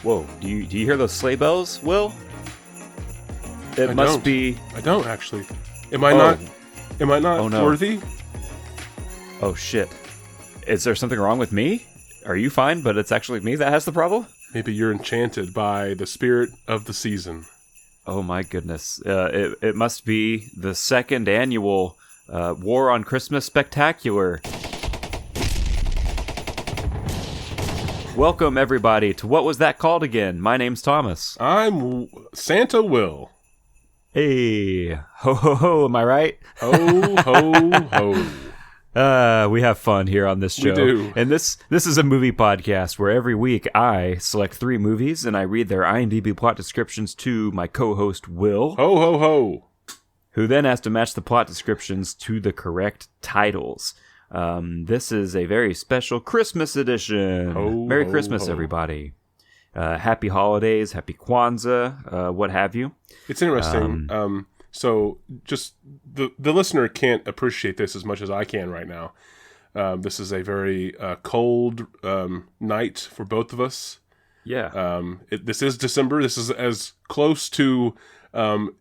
Whoa, do you hear those sleigh bells, Will? It must be... I don't, actually. Am I not worthy? Oh, shit. Is there something wrong with me? Are you fine, but it's actually me that has the problem? Maybe you're enchanted by the spirit of the season. Oh, my goodness. It must be the second annual War on Christmas Spectacular. Welcome, everybody, to what was that called again? My name's Thomas. I'm Santa Will. Hey, ho ho ho, am I right? Ho ho ho. We have fun here on this show. We do. And this is a movie podcast where every week I select 3 movies and I read their IMDb plot descriptions to my co-host Will. Ho ho ho. Who then has to match the plot descriptions to the correct titles. This is a very special Christmas edition. Merry Christmas, everybody. Happy holidays, happy Kwanzaa, what have you. It's interesting. So just the listener can't appreciate this as much as I can right now. This is a very cold night for both of us. Yeah. This is December. This is as close to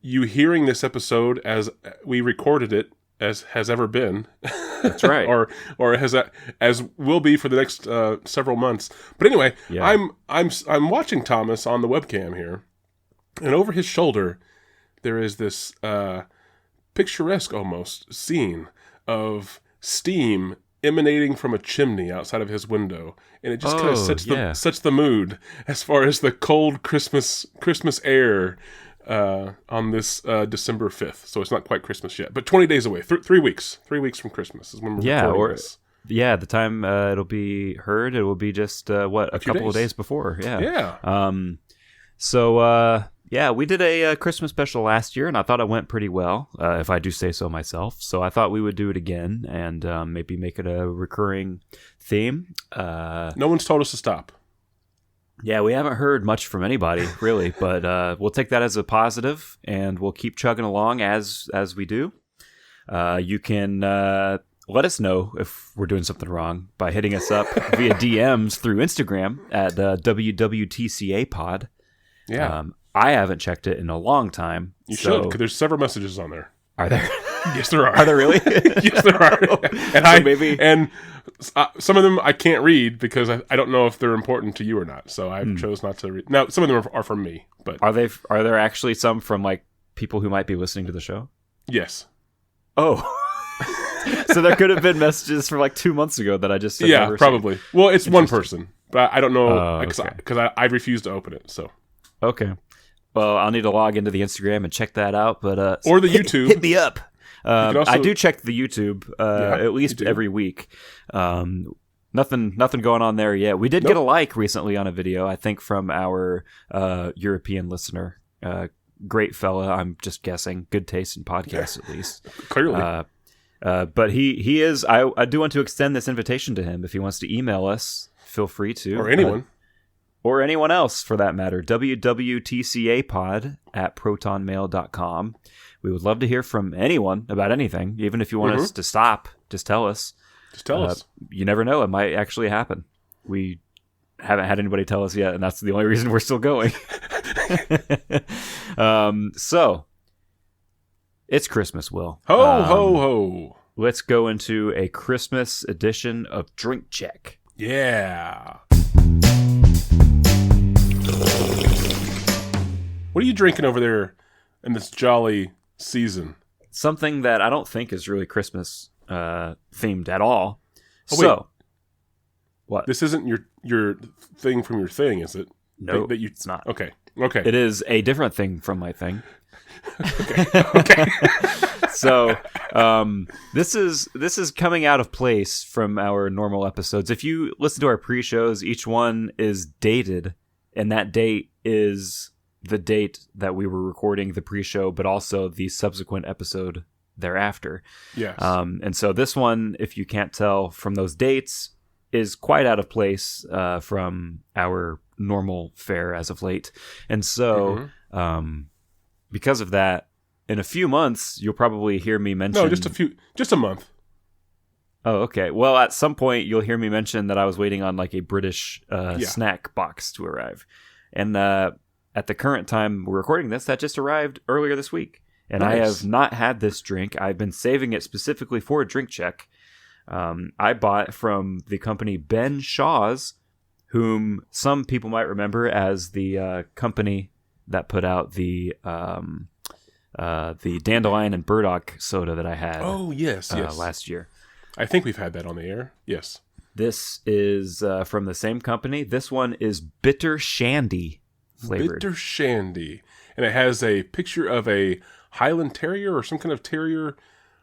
you hearing this episode as we recorded it as has ever been. That's right. or as will be for the next several months. But anyway, yeah. I'm watching Thomas on the webcam here, and over his shoulder there is this picturesque almost scene of steam emanating from a chimney outside of his window, and it just kind of sets the mood as far as the cold Christmas air on this December 5th. So it's not quite Christmas yet, but 20 days away. 3 weeks. 3 weeks from Christmas is when we're recording this. Yeah, the time it'll be heard, it will be just, a couple of days before. Yeah. Yeah. So we did a Christmas special last year, and I thought it went pretty well, if I do say so myself. So I thought we would do it again and maybe make it a recurring theme. No one's told us to stop. Yeah, we haven't heard much from anybody, really, but we'll take that as a positive, and we'll keep chugging along as we do. You can let us know if we're doing something wrong by hitting us up via DMs through Instagram at WWTCApod. Yeah. I haven't checked it in a long time. You should, because there's several messages on there. Are there? Yes, there are. Are there really? Yes, there are. And some of them I can't read because I don't know if they're important to you or not. So I chose not to read. Now, some of them are from me, but are there actually some from like people who might be listening to the show? Yes. Oh. So there could have been messages from like 2 months ago that I just said never probably seen. Well, it's one person, but I don't know because I refuse to open it. So okay. Well, I'll need to log into the Instagram and check that out, but or the YouTube. Hit me up. I do check the YouTube at least every week. Nothing going on there yet. We did get a like recently on a video, I think, from our European listener. Great fella, I'm just guessing. Good taste in podcasts, at least. Clearly. But he is. I do want to extend this invitation to him. If he wants to email us, feel free to. Or anyone. Or anyone else, for that matter. wwtcapod@protonmail.com. We would love to hear from anyone about anything. Even if you want us to stop, just tell us. Just tell us. You never know. It might actually happen. We haven't had anybody tell us yet, and that's the only reason we're still going. So, it's Christmas, Will. Ho, ho, ho. Let's go into a Christmas edition of Drink Check. Yeah. What are you drinking over there in this jolly season? Something that I don't think is really Christmas themed at all. Wait. What? This isn't your thing from your thing, is it? No, it's not. Okay. It is a different thing from my thing. Okay. So, this is coming out of place from our normal episodes. If you listen to our pre-shows, each one is dated And that date is the date that we were recording the pre-show, but also the subsequent episode thereafter. Yes. And so this one, if you can't tell from those dates, is quite out of place from our normal fare as of late. And so because of that, in a few months, you'll probably hear me mention... No, just a month. Oh, okay. Well, at some point, you'll hear me mention that I was waiting on like a British snack box to arrive. And at the current time we're recording this, that just arrived earlier this week. And Nice. I have not had this drink. I've been saving it specifically for a drink check. I bought from the company Ben Shaw's, whom some people might remember as the company that put out the dandelion and burdock soda that I had. Oh, yes. Last year. I think we've had that on the air. Yes. This is from the same company. This one is bitter shandy flavored. Bitter shandy. And it has a picture of a Highland Terrier or some kind of terrier.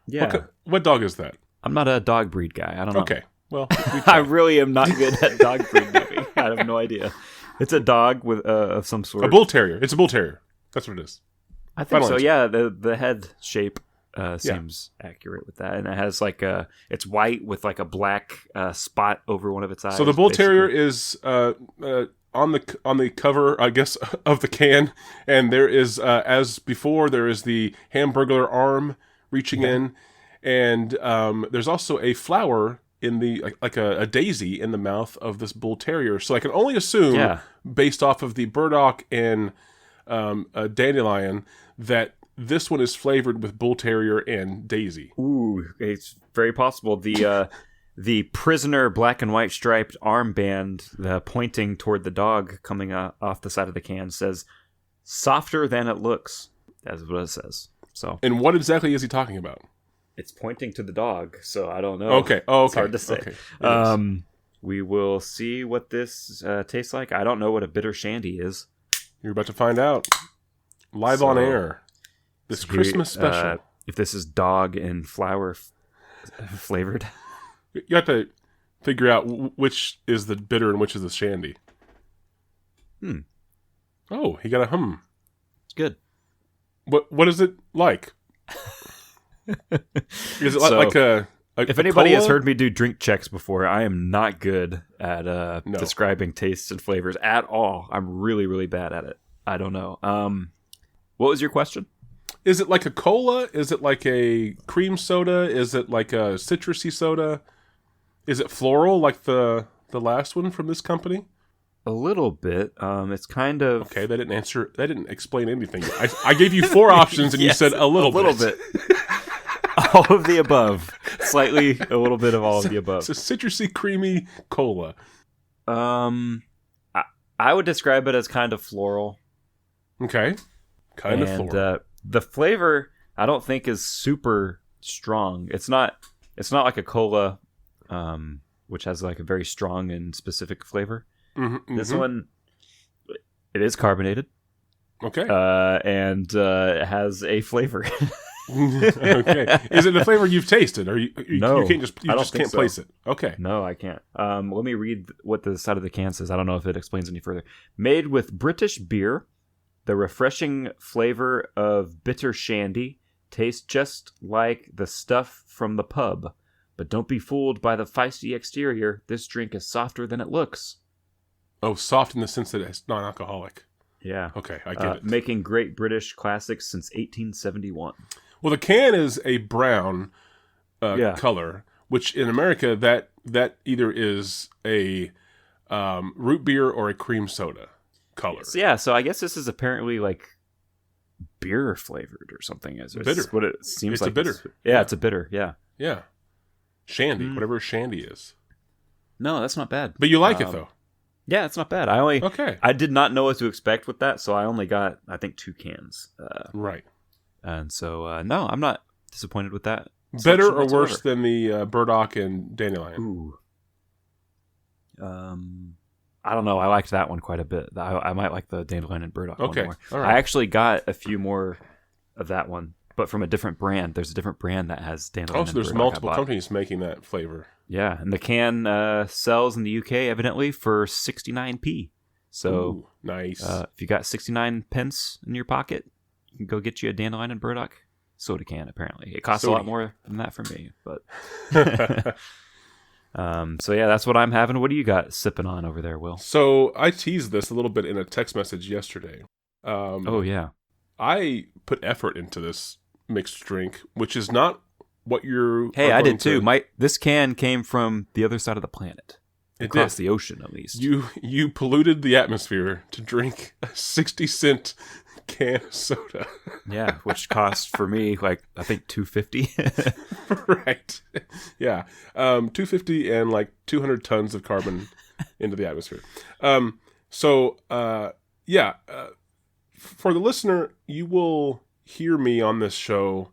Yeah. What dog is that? I'm not a dog breed guy. I don't know. Okay. Well, I really am not good at dog breed naming. I have no idea. It's a dog with of some sort. A bull terrier. It's a bull terrier. That's what it is. I think so. Yeah, the head shape seems accurate with that, and it has like it's white with like a black spot over one of its eyes. So the bull terrier is on the cover, I guess, of the can, and there is as before there is the Hamburglar arm reaching in, and there's also a flower in the like a daisy in the mouth of this bull terrier. So I can only assume, based off of the burdock and a dandelion, that this one is flavored with bull terrier and daisy. Ooh, it's very possible. The prisoner black and white striped armband pointing toward the dog coming off the side of the can says, "Softer than it looks." That's what it says. So, and what exactly is he talking about? It's pointing to the dog, so I don't know. Okay. Oh, okay. It's hard to say. Okay. We will see what this tastes like. I don't know what a bitter shandy is. You're about to find out. Live on air. This Christmas special. If this is dog and flower flavored. You have to figure out which is the bitter and which is the shandy. Oh, he got a hum. It's good. What is it like? Is it like a if anybody cola? has heard me do drink checks before, I am not good at describing tastes and flavors at all. I'm really, really bad at it. I don't know. What was your question? Is it like a cola? Is it like a cream soda? Is it like a citrusy soda? Is it floral like the last one from this company? A little bit. It's kind of... Okay, that didn't answer. That didn't explain anything. I gave you 4 options and yes, you said a little bit. All of the above. Slightly, a little bit of all of the above. It's a citrusy, creamy cola. I would describe it as kind of floral. Okay. Kind of floral. The flavor, I don't think, is super strong. It's not like a cola, which has like a very strong and specific flavor. This one, it is carbonated. Okay. And it has a flavor. Okay. Is it a flavor you've tasted, or you no, you just can't place it? Okay. No, I can't. Let me read what the side of the can says. I don't know if it explains any further. Made with British beer, the refreshing flavor of bitter shandy tastes just like the stuff from the pub. But don't be fooled by the feisty exterior. This drink is softer than it looks. Oh, soft in the sense that it's non-alcoholic. Yeah. Okay, I get it. Making great British classics since 1871. Well, the can is a brown color, which in America that either is a root beer or a cream soda color. So I guess this is apparently like beer flavored or something. Bitter. What it seems it's like. A bitter. It's a bitter. Yeah. Yeah. Shandy, whatever shandy is. No, that's not bad. But you like it though. Yeah, it's not bad. I did not know what to expect with that, so I only got, I think, 2 cans. Right. And so, no, I'm not disappointed with that. Better or worse than the burdock and dandelion? Ooh. I don't know. I liked that one quite a bit. I might like the dandelion and burdock one more. All right. I actually got a few more of that one, but from a different brand. There's a different brand that has dandelion and burdock. Oh, so there's multiple companies making that flavor. Yeah, and the can sells in the UK, evidently, for 69p. So Ooh, nice. If you got 69 pence in your pocket, you can go get you a dandelion and burdock soda can. Apparently, it costs a lot more than that for me. But so yeah, that's what I'm having. What do you got sipping on over there, Will? So I teased this a little bit in a text message yesterday. Oh yeah, I put effort into this mixed drink, which is not what you're. Hey, I did too. This can came from the other side of the planet, across the ocean at least. You polluted the atmosphere to drink a 60-cent can of soda. Yeah, which cost for me like I think $2.50. Right. Yeah. $2.50 and like 200 tons of carbon into the atmosphere. For the listener, you will hear me on this show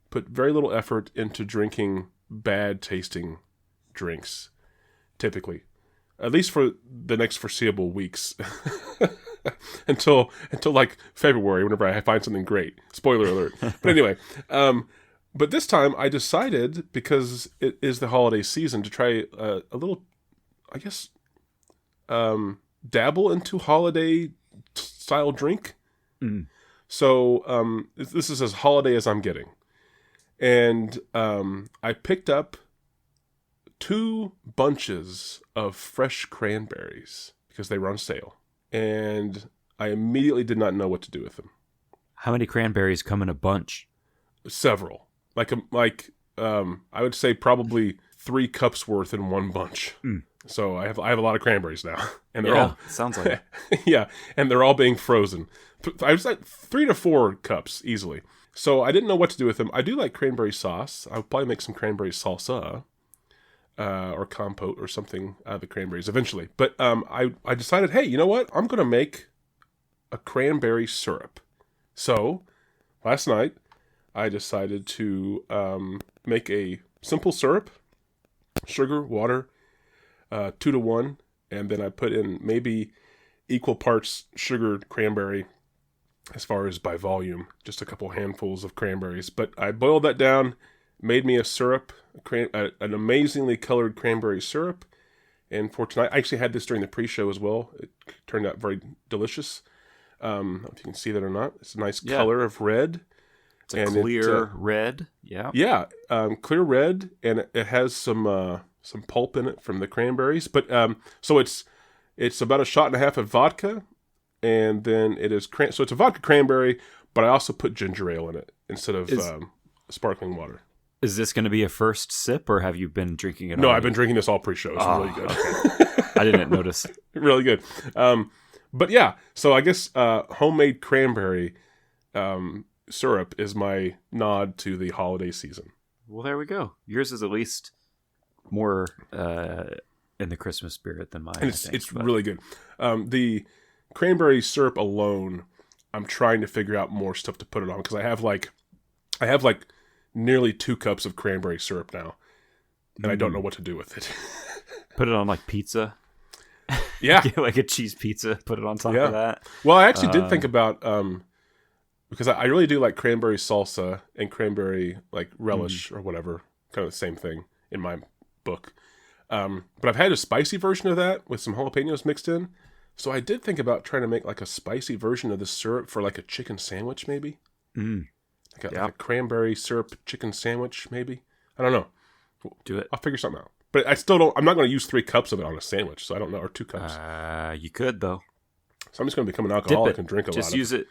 put very little effort into drinking bad tasting drinks, typically, at least for the next foreseeable weeks. until like February, whenever I find something great. Spoiler alert. But anyway, but this time I decided, because it is the holiday season, to try a little, I guess, dabble into holiday style drink. Mm. So this is as holiday as I'm getting. And I picked up 2 bunches of fresh cranberries because they were on sale. And I immediately did not know what to do with them. How many cranberries come in a bunch? Several. I would say probably 3 cups worth in one bunch. Mm. So I have a lot of cranberries now. And they're all sounds like it. Yeah, and they're all being frozen. I was like 3 to 4 cups easily. So I didn't know what to do with them. I do like cranberry sauce. I'll probably make some cranberry salsa. Or compote or something out of the cranberries eventually. But I decided, hey, you know what? I'm going to make a cranberry syrup. So last night I decided to make a simple syrup, sugar, water, 2 to 1, and then I put in maybe equal parts sugar, cranberry, as far as by volume, just a couple handfuls of cranberries. But I boiled that down, made me a syrup, an amazingly colored cranberry syrup. And for tonight, I actually had this during the pre-show as well. It turned out very delicious. I don't know if you can see that or not. It's a nice color of red. It's a clear red. Yeah. Yeah, clear red, and it has some pulp in it from the cranberries. But so it's about a shot and a half of vodka, and then it is so it's a vodka cranberry, but I also put ginger ale in it instead of sparkling water. Is this going to be a first sip, or have you been drinking it? No, already? I've been drinking this all pre-show. It's really good. Okay. I didn't notice. Really good. But yeah, so I guess homemade cranberry syrup is my nod to the holiday season. Well, there we go. Yours is at least more in the Christmas spirit than mine. And it's really good. The cranberry syrup alone, I'm trying to figure out more stuff to put it on, because I have like nearly 2 cups of cranberry syrup now, and I don't know what to do with it. Put it on like pizza. Yeah. Get like a cheese pizza, put it on top of that. Well, I actually did think about, because I really do like cranberry salsa and cranberry like relish or whatever, kind of the same thing in my book. But I've had a spicy version of that with some jalapenos mixed in. So I did think about trying to make like a spicy version of the syrup for like a chicken sandwich, maybe. Mm. Like a cranberry syrup chicken sandwich, maybe. I don't know. Do it. I'll figure something out. But I'm not going to use 3 cups of it on a sandwich, so I don't know, or 2 cups. You could, though. So I'm just going to become an alcoholic and drink a lot of it. Just use it.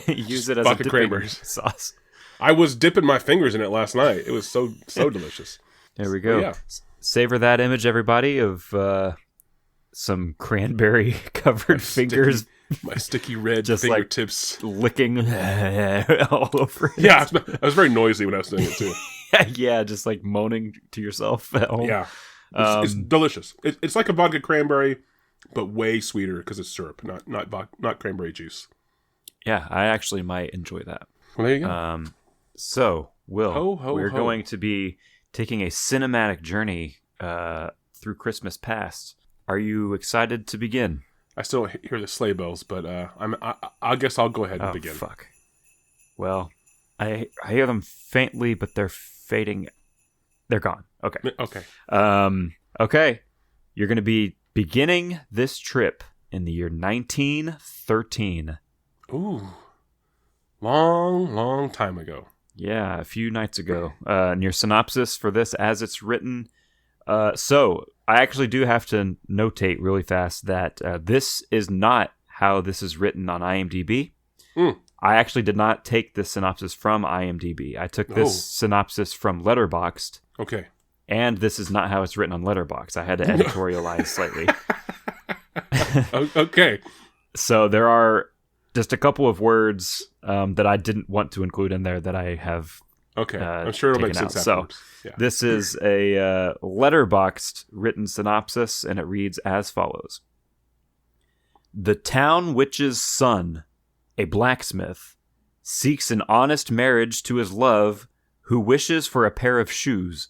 Use it as a dipping cranberries sauce. I was dipping my fingers in it last night. It was so delicious. There we go. Yeah. Savor that image, everybody, of some cranberry-covered fingers. My sticky red just fingertips. Like licking all over it. Yeah, I was very noisy when I was doing it, too. Yeah, just like moaning to yourself at home. Yeah. It's delicious. It's like a vodka cranberry, but way sweeter because it's syrup, not cranberry juice. Yeah, I actually might enjoy that. Well, there you go. So, Will, we're ho. going to be taking a cinematic journey through Christmas past. Are you excited to begin? I still hear the sleigh bells, but I guess I'll go ahead and begin. Fuck. Well, I hear them faintly, but they're fading. They're gone. Okay. Okay. Okay. You're going to be beginning this trip in the year 1913. Ooh. Long time ago. Yeah, a few nights ago. And your synopsis for this as it's written. So, I actually do have to notate really fast that this is not how this is written on IMDb. I actually did not take this synopsis from IMDb. I took this synopsis from Letterboxd. Okay. And this is not how it's written on Letterboxd. I had to editorialize slightly. Okay. So there are just a couple of words that I didn't want to include in there that I have. Okay, I'm sure it'll make sense afterwards. So this is a Letterboxd written synopsis, and it reads as follows: The town witch's son, a blacksmith, seeks an honest marriage to his love, who wishes for a pair of shoes.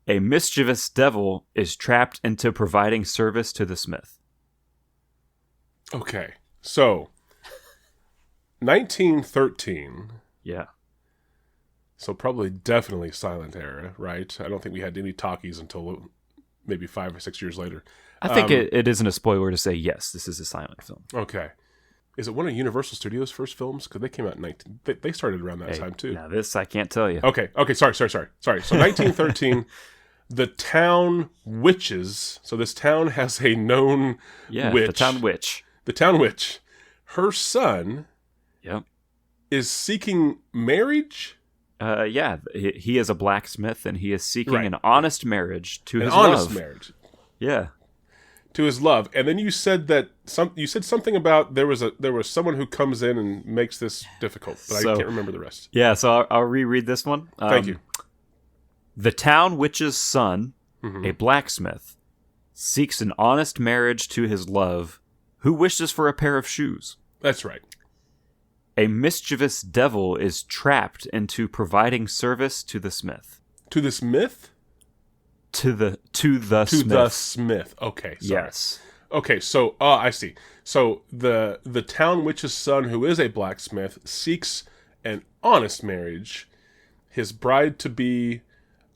A mischievous devil is trapped into providing service to the smith. Okay, so 1913. Yeah. So probably definitely silent era, right? I don't think we had any talkies until maybe 5 or 6 years later. I think it isn't a spoiler to say, yes, this is a silent film. Okay. Is it one of Universal Studios' first films? Because they came out in they started around that time, too. Now this, I can't tell you. Okay, sorry. So 1913, the town witches. So this town has a known witch. The town witch. The town witch. Her son is seeking marriage? He is a blacksmith, and he is seeking an honest marriage to his love. An honest marriage. Yeah. To his love. And then you said that you said something about there was someone who comes in and makes this difficult, but I can't remember the rest. Yeah, so I'll reread this one. Thank you. The town witch's son, a blacksmith, seeks an honest marriage to his love, who wishes for a pair of shoes. That's right. A mischievous devil is trapped into providing service to the smith. To the smith? To the smith. Okay, sorry. Yes. Okay, so I see. So the town witch's son, who is a blacksmith, seeks an honest marriage. His bride to be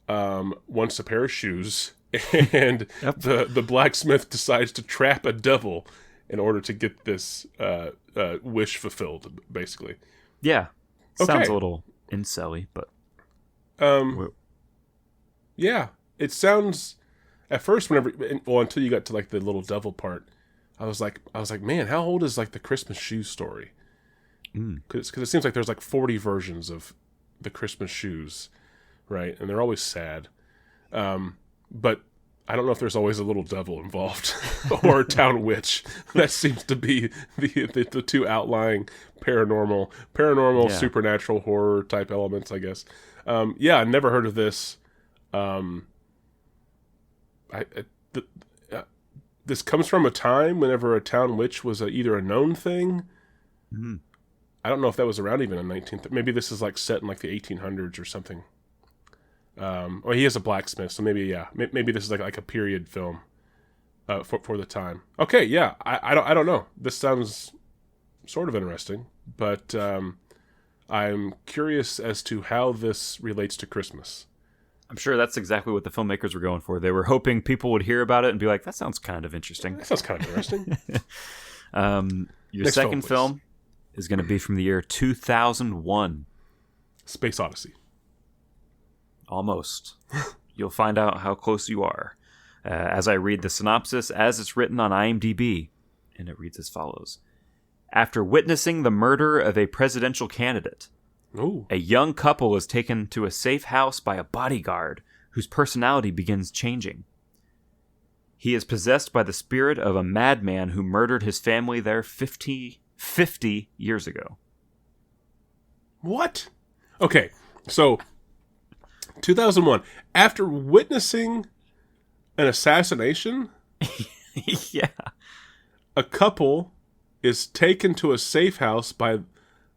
wants a pair of shoes, and the blacksmith decides to trap a devil in order to get this wish fulfilled, basically. Yeah. Sounds a little incel-y, but... yeah. It sounds... At first, until you got to, like, the little devil part, I was like, man, how old is, like, the Christmas shoe story? Because it seems like there's, like, 40 versions of the Christmas shoes, right? And they're always sad. But... I don't know if there's always a little devil involved or a town witch. That seems to be the two outlying paranormal, supernatural horror type elements, I guess. I never heard of this. This comes from a time whenever a town witch was either a known thing. Mm-hmm. I don't know if that was around even in 19th. Maybe this is like set in like the 1800s or something. Or he is a blacksmith, so maybe this is like a period film for the time. Okay, yeah, I don't know. This sounds sort of interesting, but I'm curious as to how this relates to Christmas. I'm sure that's exactly what the filmmakers were going for. They were hoping people would hear about it and be like, "That sounds kind of interesting." That sounds kind of interesting. Your Next second film is going to be from the year 2001. Space Odyssey. Almost. You'll find out how close you are as I read the synopsis as it's written on IMDb, and it reads as follows. After witnessing the murder of a presidential candidate, a young couple is taken to a safe house by a bodyguard whose personality begins changing. He is possessed by the spirit of a madman who murdered his family there 50 years ago. What? Okay, so 2001. After witnessing an assassination, yeah, a couple is taken to a safe house by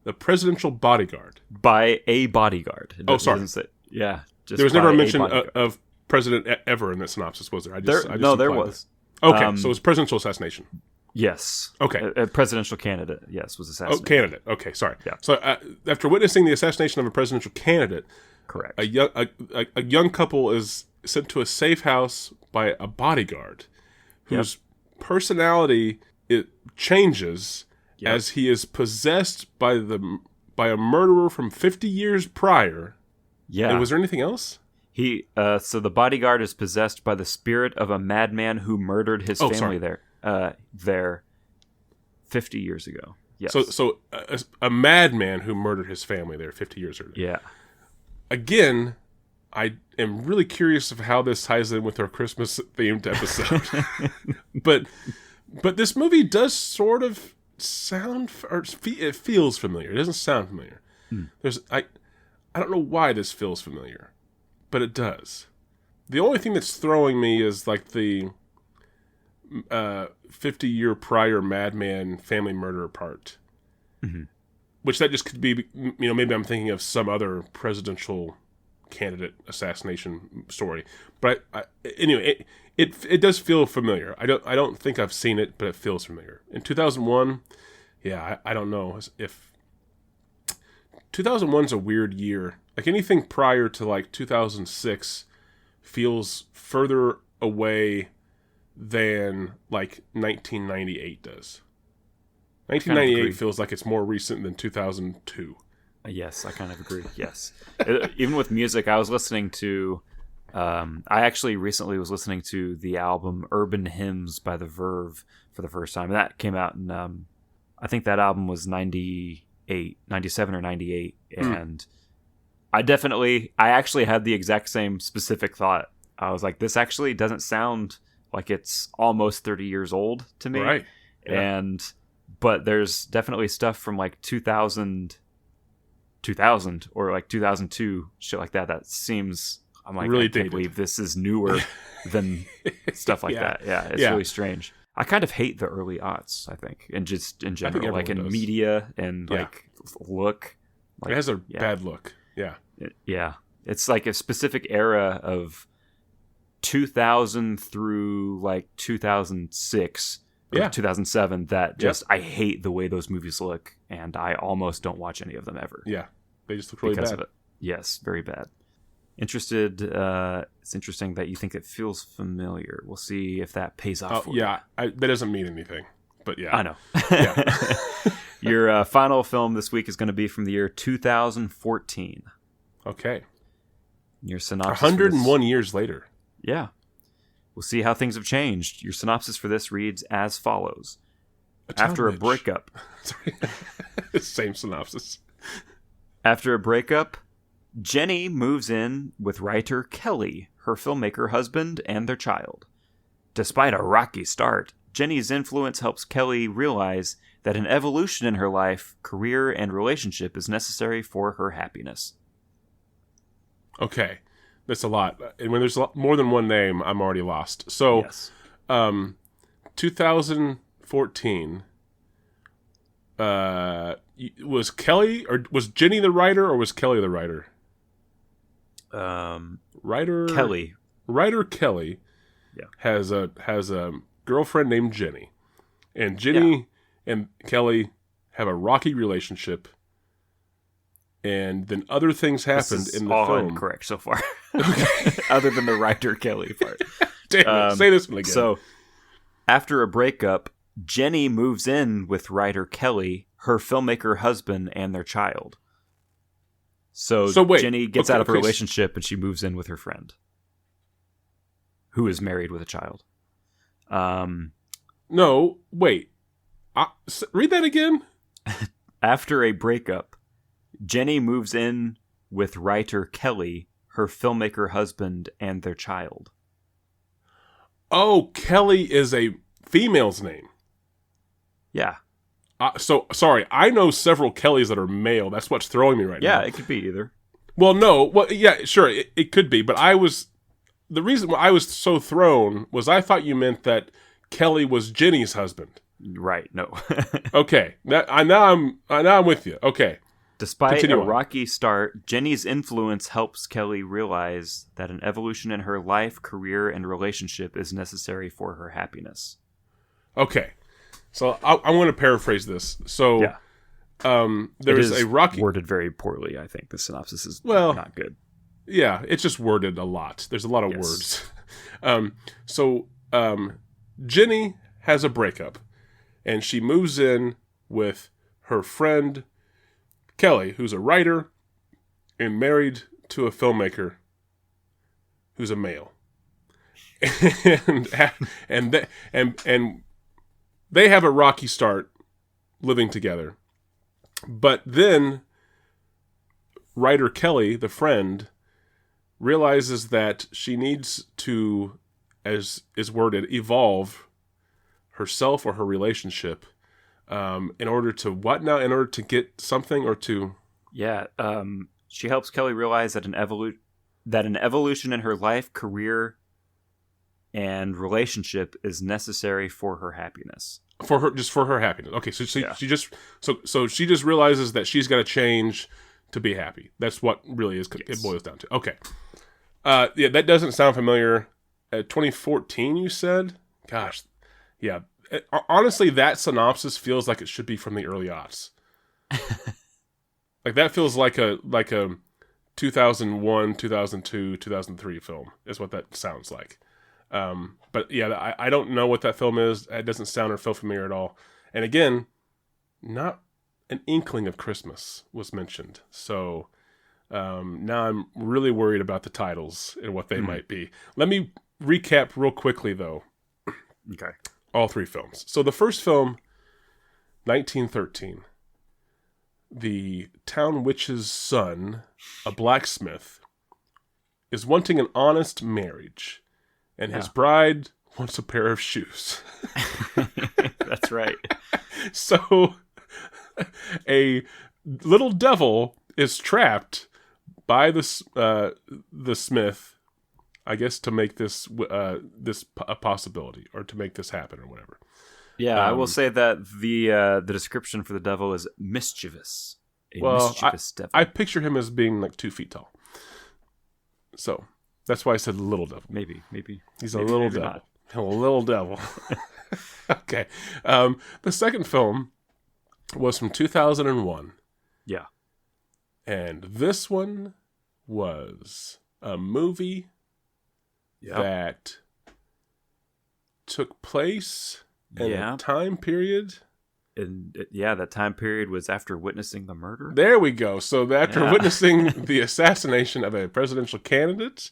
the presidential bodyguard. By a bodyguard. Sorry. Yeah. There was never a mention of president ever in that synopsis, was there? There was. Okay, so it was presidential assassination. Yes. Okay. A presidential candidate, yes, was assassinated. Oh, candidate. Okay, sorry. Yeah. So after witnessing the assassination of a presidential candidate, correct, a young couple is sent to a safe house by a bodyguard whose personality it changes as he is possessed by a murderer from 50 years prior. Yeah. And was there anything else? So the bodyguard is possessed by the spirit of a madman who murdered his family there 50 years ago. Yes. So a madman who murdered his family there 50 years ago. Yeah. Again, I am really curious of how this ties in with our Christmas themed episode. but this movie does sort of sound, or it feels familiar. It doesn't sound familiar. I don't know why this feels familiar, but it does. The only thing that's throwing me is like the 50-year prior madman family murder part. Mm-hmm. Which that just could be, maybe I'm thinking of some other presidential candidate assassination story. But anyway, it does feel familiar. I don't think I've seen it, but it feels familiar. In 2001, I don't know if 2001's a weird year. Like anything prior to like 2006 feels further away than like 1998 does. 1998 feels like it's more recent than 2002. Yes, I kind of agree. Yes. Even with music, I was listening to... I actually recently was listening to the album Urban Hymns by The Verve for the first time. And that came out in... I think that album was 97 or 98. And I actually had the exact same specific thought. I was like, this actually doesn't sound like it's almost 30 years old to me. Right. Yeah. But there's definitely stuff from like 2000 or like 2002, shit like that seems, I'm like, really I can't believe this is newer than stuff like that. Yeah, it's really strange. I kind of hate the early aughts, I think, and just in general, like in media and like look. Like, it has a bad look. Yeah. It's like a specific era of 2000 through like 2006. 2007 that just I hate the way those movies look, and I almost don't watch any of them ever. Yeah, they just look really bad. Of it. Yes, very bad. It's interesting that you think it feels familiar. We'll see if that pays off for you. That doesn't mean anything, but yeah. I know. Yeah. Your final film this week is going to be from the year 2014. Okay. Your synopsis 101 years later. Yeah. We'll see how things have changed. Your synopsis for this reads as follows. After a breakup... Sorry. Same synopsis. After a breakup, Jenny moves in with writer Kelly, her filmmaker husband, and their child. Despite a rocky start, Jenny's influence helps Kelly realize that an evolution in her life, career, and relationship is necessary for her happiness. Okay. That's a lot. And when there's more than one name, I'm already lost. So, 2014, was Kelly, or was Jenny the writer, or was Kelly the writer? Kelly. Writer Kelly has a girlfriend named Jenny. And Jenny and Kelly have a rocky relationship. And then other things happened in the film. Incorrect so far. Okay. Other than the writer Kelly part. Damn it. Say this one again. So, after a breakup, Jenny moves in with writer Kelly, her filmmaker husband, and their child. So wait, Jenny gets out of a relationship and she moves in with her friend, who is married with a child. No, wait. Read that again. After a breakup, Jenny moves in with writer Kelly, her filmmaker husband, and their child. Oh, Kelly is a female's name. Yeah. So, sorry, I know several Kellys that are male. That's what's throwing me right now. Yeah, it could be either. Well, no. Well, yeah, sure, it could be. But the reason why I was so thrown was I thought you meant that Kelly was Jenny's husband. Right, no. Okay. Now I'm with you. Okay. Despite a rocky start, Jenny's influence helps Kelly realize that an evolution in her life, career, and relationship is necessary for her happiness. Okay. So I want to paraphrase this. So there's a rocky... worded very poorly, I think. The synopsis is not good. Yeah, it's just worded a lot. There's a lot of words. Jenny has a breakup. and she moves in with her friend Kelly, who's a writer and married to a filmmaker who's a male. and they have a rocky start living together. But then writer Kelly, the friend, realizes that she needs to, as is worded, evolve herself or her relationship in order to what now? In order to get something or to... Yeah, she helps Kelly realize that an evolution in her life, career, and relationship is necessary for her happiness. For her happiness. Okay, so she just realizes that she's got to change to be happy. That's what really it boils down to. Okay. Yeah, that doesn't sound familiar. 2014, you said? Gosh, yeah. Honestly, that synopsis feels like it should be from the early aughts. Like that feels like a 2001, 2002, 2003 film is what that sounds like. But yeah, I don't know what that film is. It doesn't sound or feel familiar at all. And again, not an inkling of Christmas was mentioned. So now I'm really worried about the titles and what they might be. Let me recap real quickly, though. Okay. All three films. So the first film, 1913. The town witch's son, a blacksmith, is wanting an honest marriage. And his bride wants a pair of shoes. That's right. So a little devil is trapped by the smith, I guess, to make this a possibility, or to make this happen, or whatever. Yeah, I will say that the description for the devil is mischievous. Mischievous devil. I picture him as being like 2 feet tall. So that's why I said little devil. Maybe. He's a little devil. Not. A little devil. Okay. The second film was from 2001. Yeah. And this one was a movie that took place in a time period. And that time period was after witnessing the murder. There we go. So after witnessing the assassination of a presidential candidate,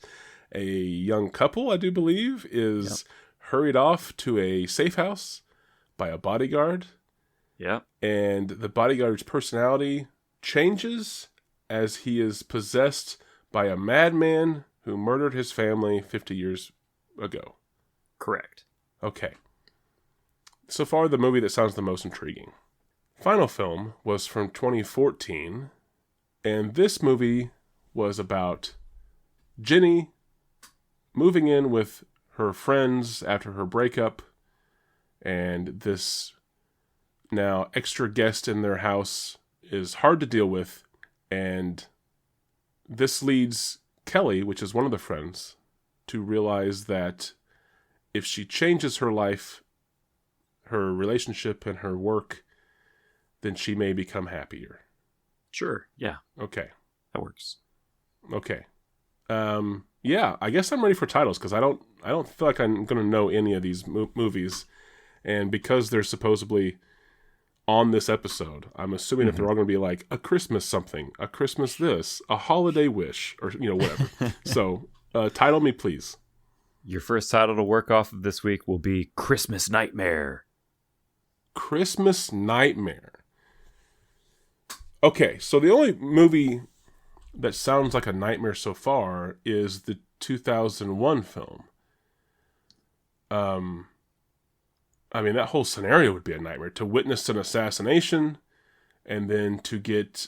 a young couple, I do believe, is hurried off to a safe house by a bodyguard. Yeah. And the bodyguard's personality changes as he is possessed by a madman who murdered his family 50 years ago. Correct. Okay. So far, the movie that sounds the most intriguing. Final film was from 2014, and this movie was about Jenny moving in with her friends after her breakup, and this now extra guest in their house is hard to deal with, and this leads Kelly, which is one of the friends, to realize that if she changes her life, her relationship, and her work, then she may become happier. Sure. Yeah. Okay. That works. Okay. Yeah, I guess I'm ready for titles because I don't feel like I'm going to know any of these movies, and because they're supposedly on this episode, I'm assuming that they're all going to be like a Christmas something, a Christmas this, a holiday wish, or whatever. So, title me, please. Your first title to work off of this week will be Christmas Nightmare. Christmas Nightmare. Okay, so the only movie that sounds like a nightmare so far is the 2001 film. I mean, that whole scenario would be a nightmare. To witness an assassination, and then to get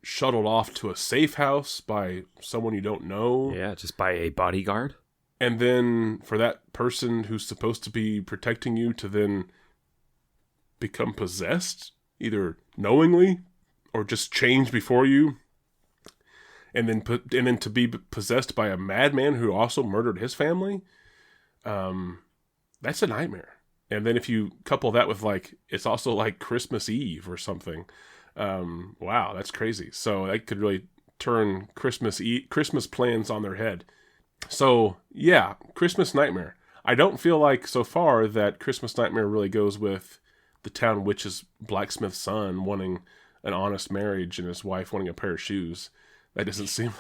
shuttled off to a safe house by someone you don't know. Yeah, just by a bodyguard. And then for that person who's supposed to be protecting you to then become possessed, either knowingly or just change before you. And then to be possessed by a madman who also murdered his family. That's a nightmare. And then if you couple that with it's also like Christmas Eve or something. Wow, that's crazy. So that could really turn Christmas plans on their head. So yeah, Christmas Nightmare. I don't feel like so far that Christmas Nightmare really goes with the town witch's blacksmith's son wanting an honest marriage and his wife wanting a pair of shoes. That doesn't seem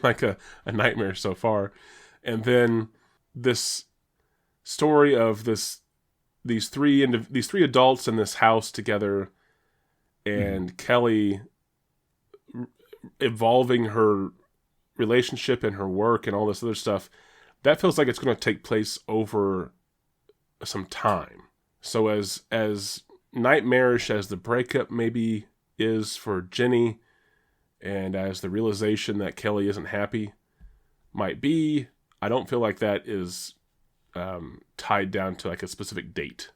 like a nightmare so far. And then this story of these three adults in this house together, and Kelly evolving her relationship and her work and all this other stuff, that feels like it's going to take place over some time. So as nightmarish as the breakup maybe is for Jenny, and as the realization that Kelly isn't happy might be, I don't feel like that is tied down to like a specific date.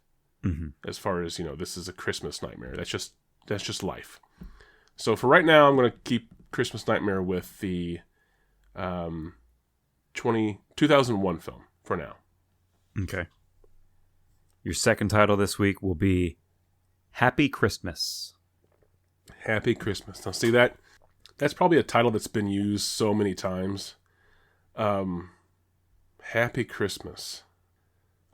As far as, this is a Christmas nightmare. That's just life. So for right now, I'm going to keep Christmas Nightmare with the 2001 film for now. Okay. Your second title this week will be Happy Christmas. Happy Christmas. Now, see that's probably a title that's been used so many times. Happy Christmas.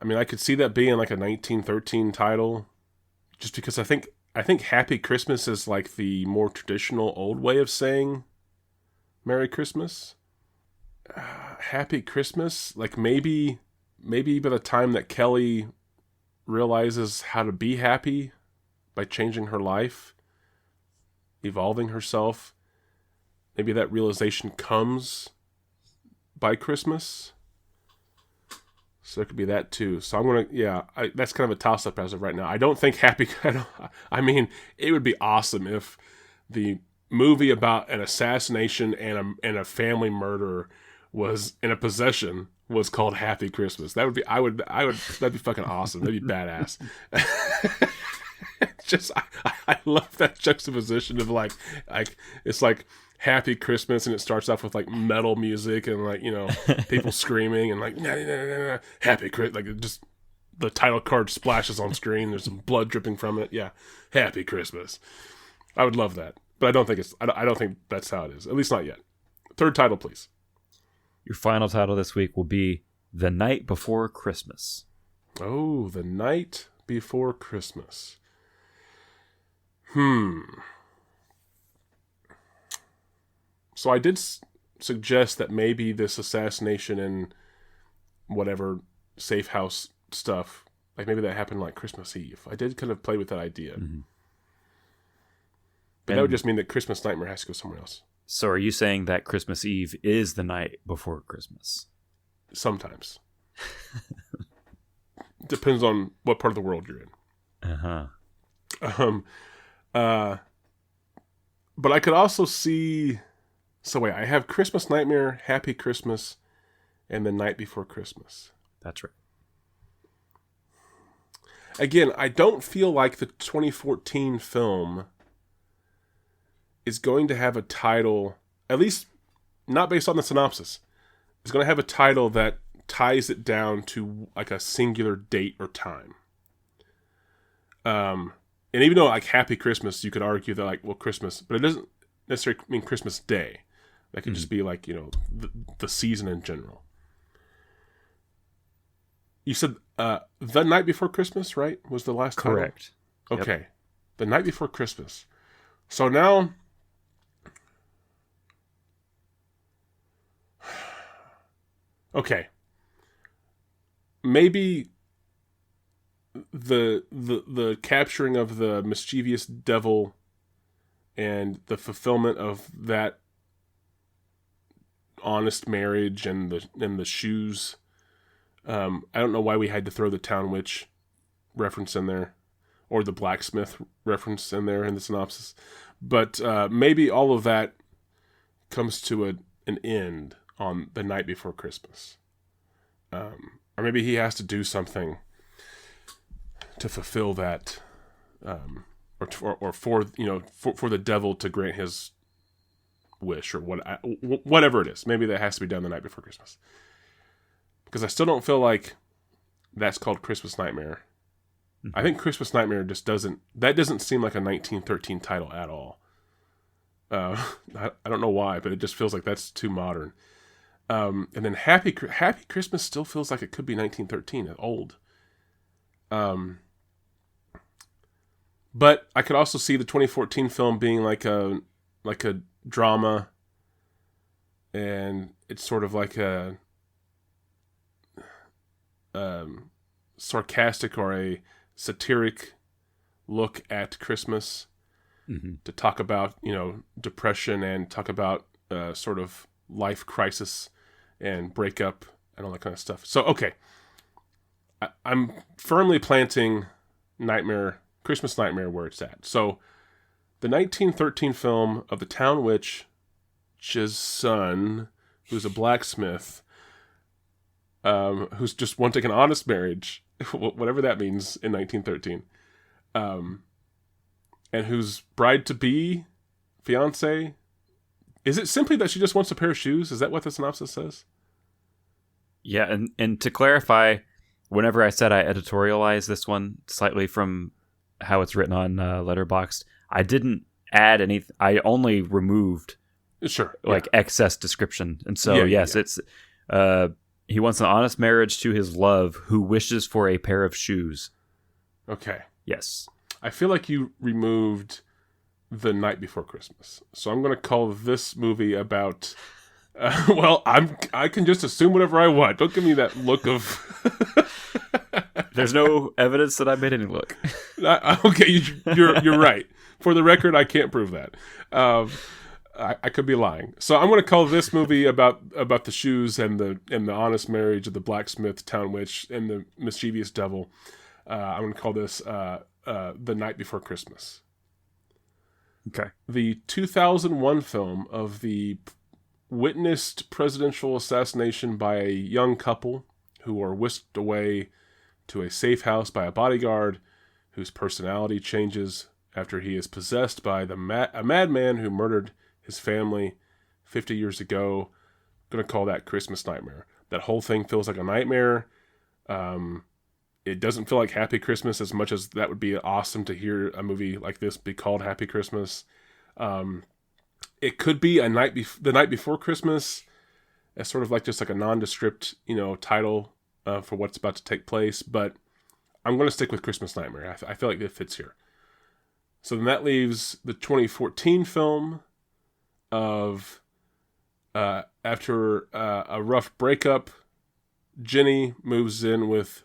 I mean, I could see that being like a 1913 title, just because I think Happy Christmas is like the more traditional old way of saying Merry Christmas. Happy Christmas, like maybe by the time that Kelly realizes how to be happy by changing her life, evolving herself, maybe that realization comes by Christmas. So it could be that too. So I'm going to, that's kind of a toss-up as of right now. I don't think I mean, it would be awesome if the movie about an assassination and a family murder was in a possession was called Happy Christmas. That would be, that'd be fucking awesome. That'd be badass. I love that juxtaposition of like it's like Happy Christmas, and it starts off with like metal music and like, people screaming and like, nah, Happy Christmas, like just the title card splashes on screen. There's some blood dripping from it. Yeah, Happy Christmas. I would love that, but I don't think that's how it is. At least not yet. Third title, please. Your final title this week will be The Night Before Christmas. Oh, The Night Before Christmas. So I did suggest that maybe this assassination and whatever safe house stuff, like maybe that happened like Christmas Eve. I did kind of play with that idea. Mm-hmm. But that would just mean that Christmas Nightmare has to go somewhere else. So are you saying that Christmas Eve is the night before Christmas? Sometimes. Depends on what part of the world you're in. But I could also see... So wait, I have Christmas Nightmare, Happy Christmas, and The Night Before Christmas. That's right. Again, I don't feel like the 2014 film is going to have a title, at least not based on the synopsis. It's going to have a title that ties it down to like a singular date or time. And even though like Happy Christmas, you could argue that like, well, Christmas, but it doesn't necessarily mean Christmas Day. That could just be like, the season in general. You said The Night Before Christmas, right? Was the last title? Correct. Okay. Yep. The Night Before Christmas. So now... Okay. Maybe the capturing of the mischievous devil and the fulfillment of that honest marriage and the shoes. I don't know why we had to throw the town witch reference in there, or the blacksmith reference in there in the synopsis. But maybe all of that comes to an end on The Night Before Christmas. Or maybe he has to do something to fulfill that, or for the devil to grant his wish, or whatever it is. Maybe that has to be done the night before Christmas. Because I still don't feel like that's called Christmas Nightmare. Mm-hmm. I think Christmas Nightmare just doesn't seem like a 1913 title at all. I don't know why, but it just feels like that's too modern. And then Happy Christmas still feels like it could be 1913. Old. But I could also see the 2014 film being like a drama, and it's sort of like a sarcastic or a satiric look at Christmas, to talk about, depression, and talk about sort of life crisis and breakup and all that kind of stuff. So, okay. I'm firmly planting Christmas Nightmare where it's at. So, the 1913 film of the town witch's son, who's a blacksmith, who's just wanting an honest marriage, whatever that means in 1913, and whose bride-to-be, fiance, is it simply that she just wants a pair of shoes? Is that what the synopsis says? Yeah, and to clarify, whenever I said I editorialized this one slightly from how it's written on Letterboxd, I didn't add anything. I only removed excess description. And so, it's he wants an honest marriage to his love who wishes for a pair of shoes. Okay. Yes. I feel like you removed The Night Before Christmas. So I'm going to call this movie about... I can just assume whatever I want. Don't give me that look of... There's no evidence that I made any look. Okay, you're right. For the record, I can't prove that. I could be lying. So I'm going to call this movie about the shoes and the honest marriage of the blacksmith, town witch, and the mischievous devil. I'm going to call this The Night Before Christmas. Okay. The 2001 film of the witnessed presidential assassination by a young couple who are whisked away to a safe house by a bodyguard whose personality changes after he is possessed by a madman who murdered his family 50 years ago. I'm going to call that Christmas Nightmare. That whole thing feels like a nightmare. It doesn't feel like Happy Christmas as much as that would be awesome to hear a movie like this be called Happy Christmas. It could be The Night Before Christmas, as sort of like just like a nondescript, title for what's about to take place. But I'm going to stick with Christmas Nightmare. I feel like it fits here. So then that leaves the 2014 film of after a rough breakup, Jenny moves in with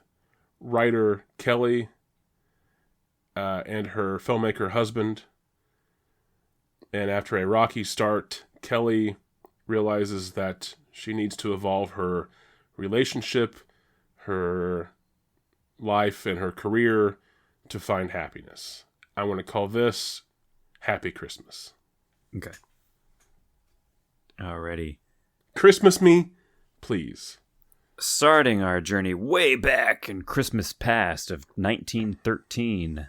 writer Kelly and her filmmaker husband. And after a rocky start, Kelly realizes that she needs to evolve her relationship, her life, and her career to find happiness. I want to call this Happy Christmas. Okay. Alrighty. Christmas me, please. Starting our journey way back in Christmas past of 1913.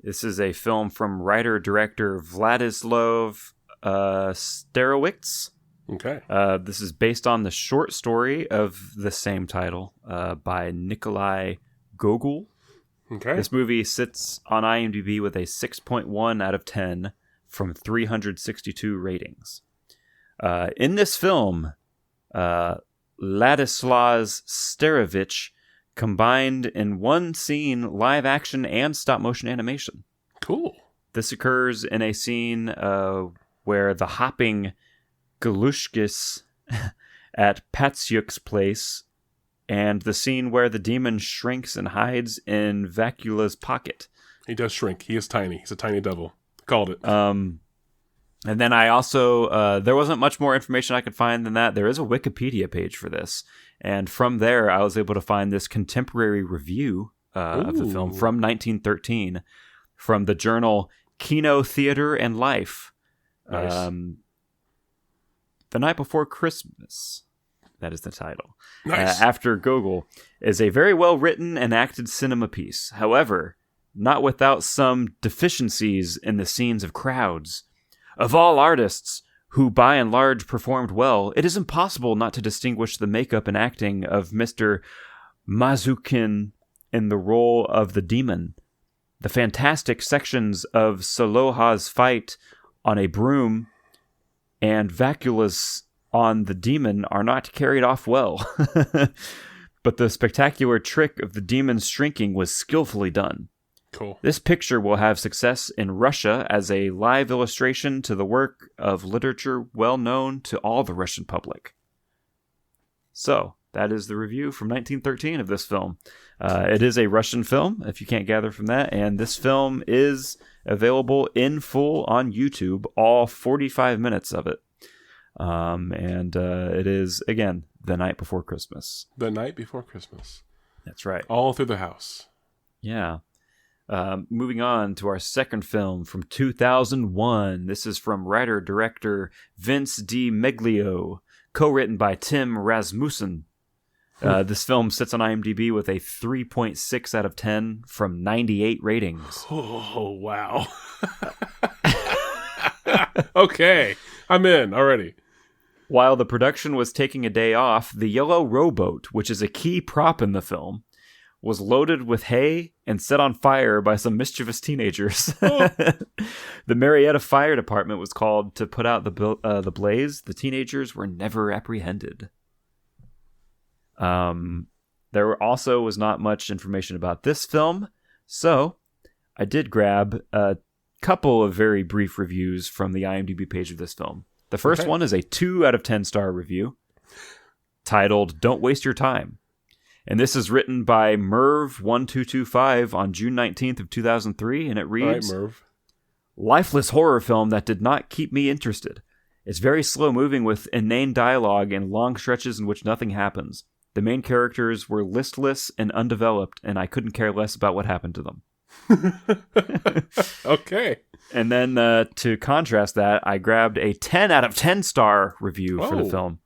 This is a film from writer-director Vladislav Starowicz. Okay. This is based on the short story of the same title by Nikolai Gogol. Okay. This movie sits on IMDb with a 6.1 out of 10 from 362 ratings. In this film, Ladislav Starowicz combined in one scene live action and stop motion animation. Cool. This occurs in a scene where the hopping Galushkis at Patsyuk's place, and the scene where the demon shrinks and hides in Vacula's pocket. He does shrink. He is tiny. He's a tiny devil. Called it. And then I also, there wasn't much more information I could find than that. There is a Wikipedia page for this. And from there, I was able to find this contemporary review of the film from 1913 from the journal Kino, Theater, and Life. Nice. The Night Before Christmas. That is the title. Nice. After Gogol is a very well-written and acted cinema piece. However, not without some deficiencies in the scenes of crowds. Of all artists who by and large performed well, it is impossible not to distinguish the makeup and acting of Mr. Mazukin in the role of the demon. The fantastic sections of Saloha's fight on a broom and Vacula's on the demon are not carried off well. But the spectacular trick of the demon's shrinking was skillfully done. Cool. This picture will have success in Russia as a live illustration to the work of literature well known to all the Russian public. So, that is the review from 1913 of this film. It is a Russian film, if you can't gather from that, and this film is available in full on YouTube, all 45 minutes of it. It is, again, The Night Before Christmas. The Night Before Christmas. That's right. All through the house. Yeah. Moving on to our second film from 2001. This is from writer-director Vince D. Meglio, co-written by Tim Rasmussen. This film sits on IMDb with a 3.6 out of 10 from 98 ratings. Oh, wow. Okay, I'm in already. While the production was taking a day off, the yellow rowboat, which is a key prop in the film, was loaded with hay and set on fire by some mischievous teenagers. Oh. The Marietta Fire Department was called to put out the blaze. The teenagers were never apprehended. There also was not much information about this film, so I did grab a couple of very brief reviews from the IMDb page of this film. The first one is a 2 out of 10 star review titled Don't Waste Your Time. And this is written by Merv1225 on June 19th of 2003, and it reads, all right, Merv. Lifeless horror film that did not keep me interested. It's very slow-moving with inane dialogue and long stretches in which nothing happens. The main characters were listless and undeveloped, and I couldn't care less about what happened to them. Okay. And then to contrast that, I grabbed a 10 out of 10 star review for the film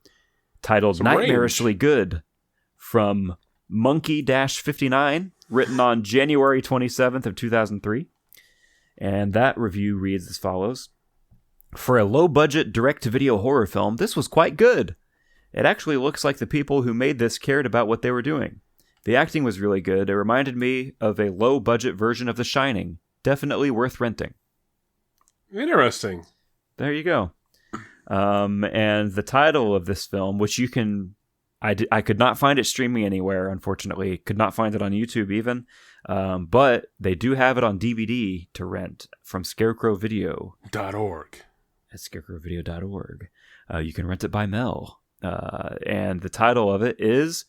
titled Nightmarishly Good from Monkey-59, written on January 27th of 2003. And that review reads as follows. For a low-budget direct-to-video horror film, this was quite good. It actually looks like the people who made this cared about what they were doing. The acting was really good. It reminded me of a low-budget version of The Shining. Definitely worth renting. Interesting. There you go. And the title of this film, which you can... I could not find it streaming anywhere, unfortunately. Could not find it on YouTube even. But they do have it on DVD to rent from scarecrowvideo.org. At scarecrowvideo.org. You can rent it by mail. And the title of it is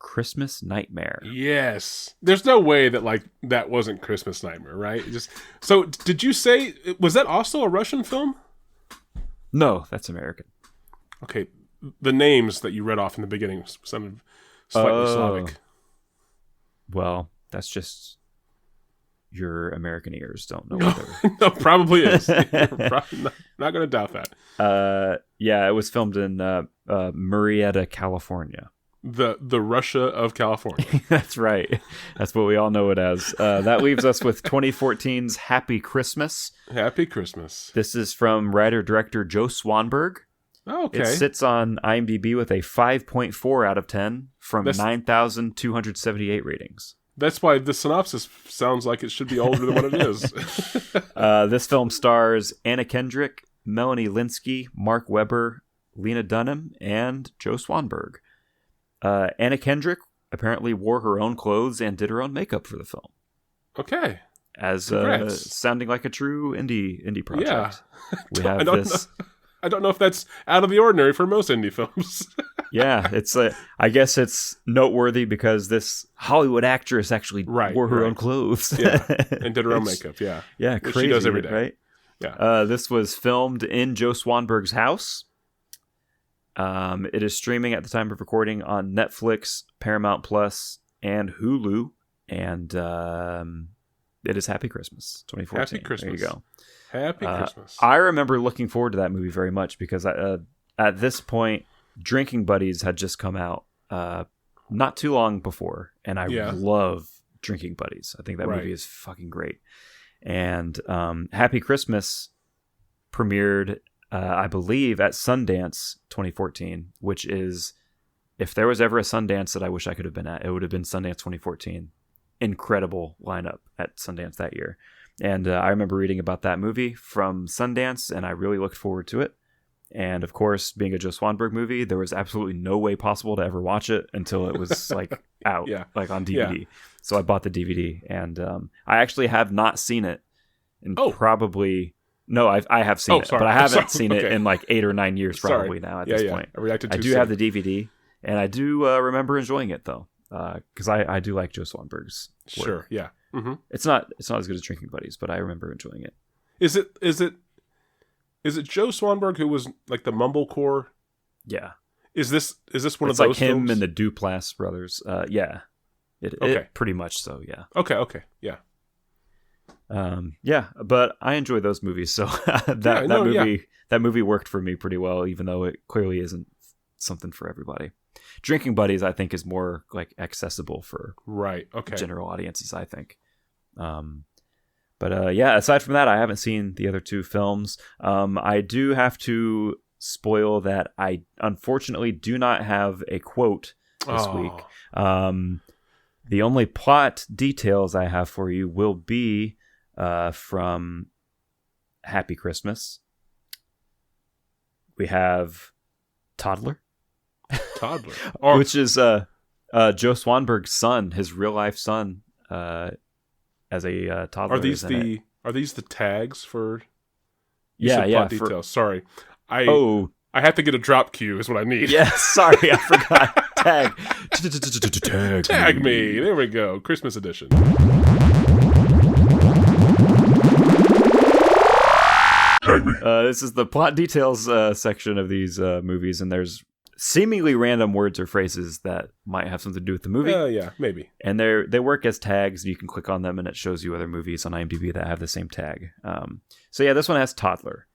Christmas Nightmare. Yes. There's no way that that wasn't Christmas Nightmare, right? So did you say, was that also a Russian film? No, that's American. Okay. The names that you read off in the beginning sounded slightly Slavic. Well, that's just your American ears don't know whether. No, probably is. You're probably not going to doubt that. Yeah, it was filmed in Marietta, California. The Russia of California. That's right. That's what we all know it as. That leaves us with 2014's Happy Christmas. Happy Christmas. This is from writer-director Joe Swanberg. Oh, okay. It sits on IMDb with a 5.4 out of 10 from 9,278 ratings. That's why the synopsis sounds like it should be older than what it is. This film stars Anna Kendrick, Melanie Linsky, Mark Webber, Lena Dunham, and Joe Swanberg. Anna Kendrick apparently wore her own clothes and did her own makeup for the film. Okay. As sounding like a true indie project. Yeah. We have this... I don't know if that's out of the ordinary for most indie films. Yeah, I guess it's noteworthy because this Hollywood actress actually wore her own clothes. Yeah, and did her own makeup, yeah. Yeah, which crazy, she does every day. Right? Yeah. This was filmed in Joe Swanberg's house. It is streaming at the time of recording on Netflix, Paramount Plus, and Hulu. And it is Happy Christmas 2014. Happy Christmas. There you go. Happy Christmas. I remember looking forward to that movie very much because at this point, Drinking Buddies had just come out not too long before, and I love Drinking Buddies. I think that movie is fucking great. And Happy Christmas premiered, I believe, at Sundance 2014, which is, if there was ever a Sundance that I wish I could have been at, it would have been Sundance 2014. Incredible lineup at Sundance that year. And I remember reading about that movie from Sundance, and I really looked forward to it. And of course, being a Joe Swanberg movie, there was absolutely no way possible to ever watch it until it was like out, like on DVD. Yeah. So I bought the DVD, and I actually have not seen it in probably. No, I have seen it, but I haven't seen it in like 8 or 9 years probably now at this point. I do have the DVD, and I do remember enjoying it though, because I do like Joe Swanberg's work. Sure, yeah. Mm-hmm. It's not as good as Drinking Buddies, but I remember enjoying it. Is it Joe Swanberg who was like the mumblecore? Yeah. Is this one of those? It's like him and the Duplass brothers. Yeah. It pretty much so. Yeah. Okay. Yeah. Yeah, but I enjoy those movies, so that movie worked for me pretty well, even though it clearly isn't something for everybody. Drinking Buddies, I think, is more like accessible for general audiences, I think. But yeah, aside from that, I haven't seen the other two films. I do have to spoil that I unfortunately do not have a quote this week. The only plot details I have for you will be from Happy Christmas. We have Toddler. Which is Joe Swanberg's son, his real life son, as a toddler. Are these the tags for? Plot details. Sorry, I have to get a drop cue. Is what I need. Yeah, sorry, I forgot. Tag me. There we go. Christmas edition. This is the plot details section of these movies, and there's seemingly random words or phrases that might have something to do with the movie. Yeah, maybe. And they work as tags. You can click on them, and it shows you other movies on IMDb that have the same tag. So yeah, this one has Toddler.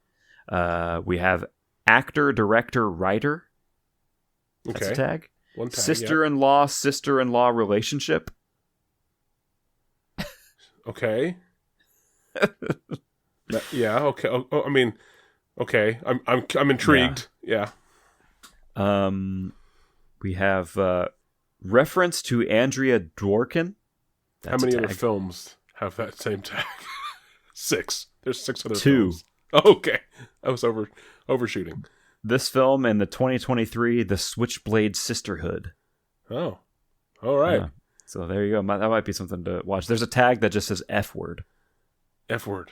We have actor, director, writer. That's a tag. One tag. Sister-in-law relationship. Okay. Yeah. Okay. I mean, okay. I'm intrigued. Yeah. We have reference to Andrea Dworkin. That's how many other films have that same tag? 6. There's 6 other 2 films. Okay. I was overshooting. This film and the 2023 The Switchblade Sisterhood. Oh. All right. So there you go. That might be something to watch. There's a tag that just says F word. F word.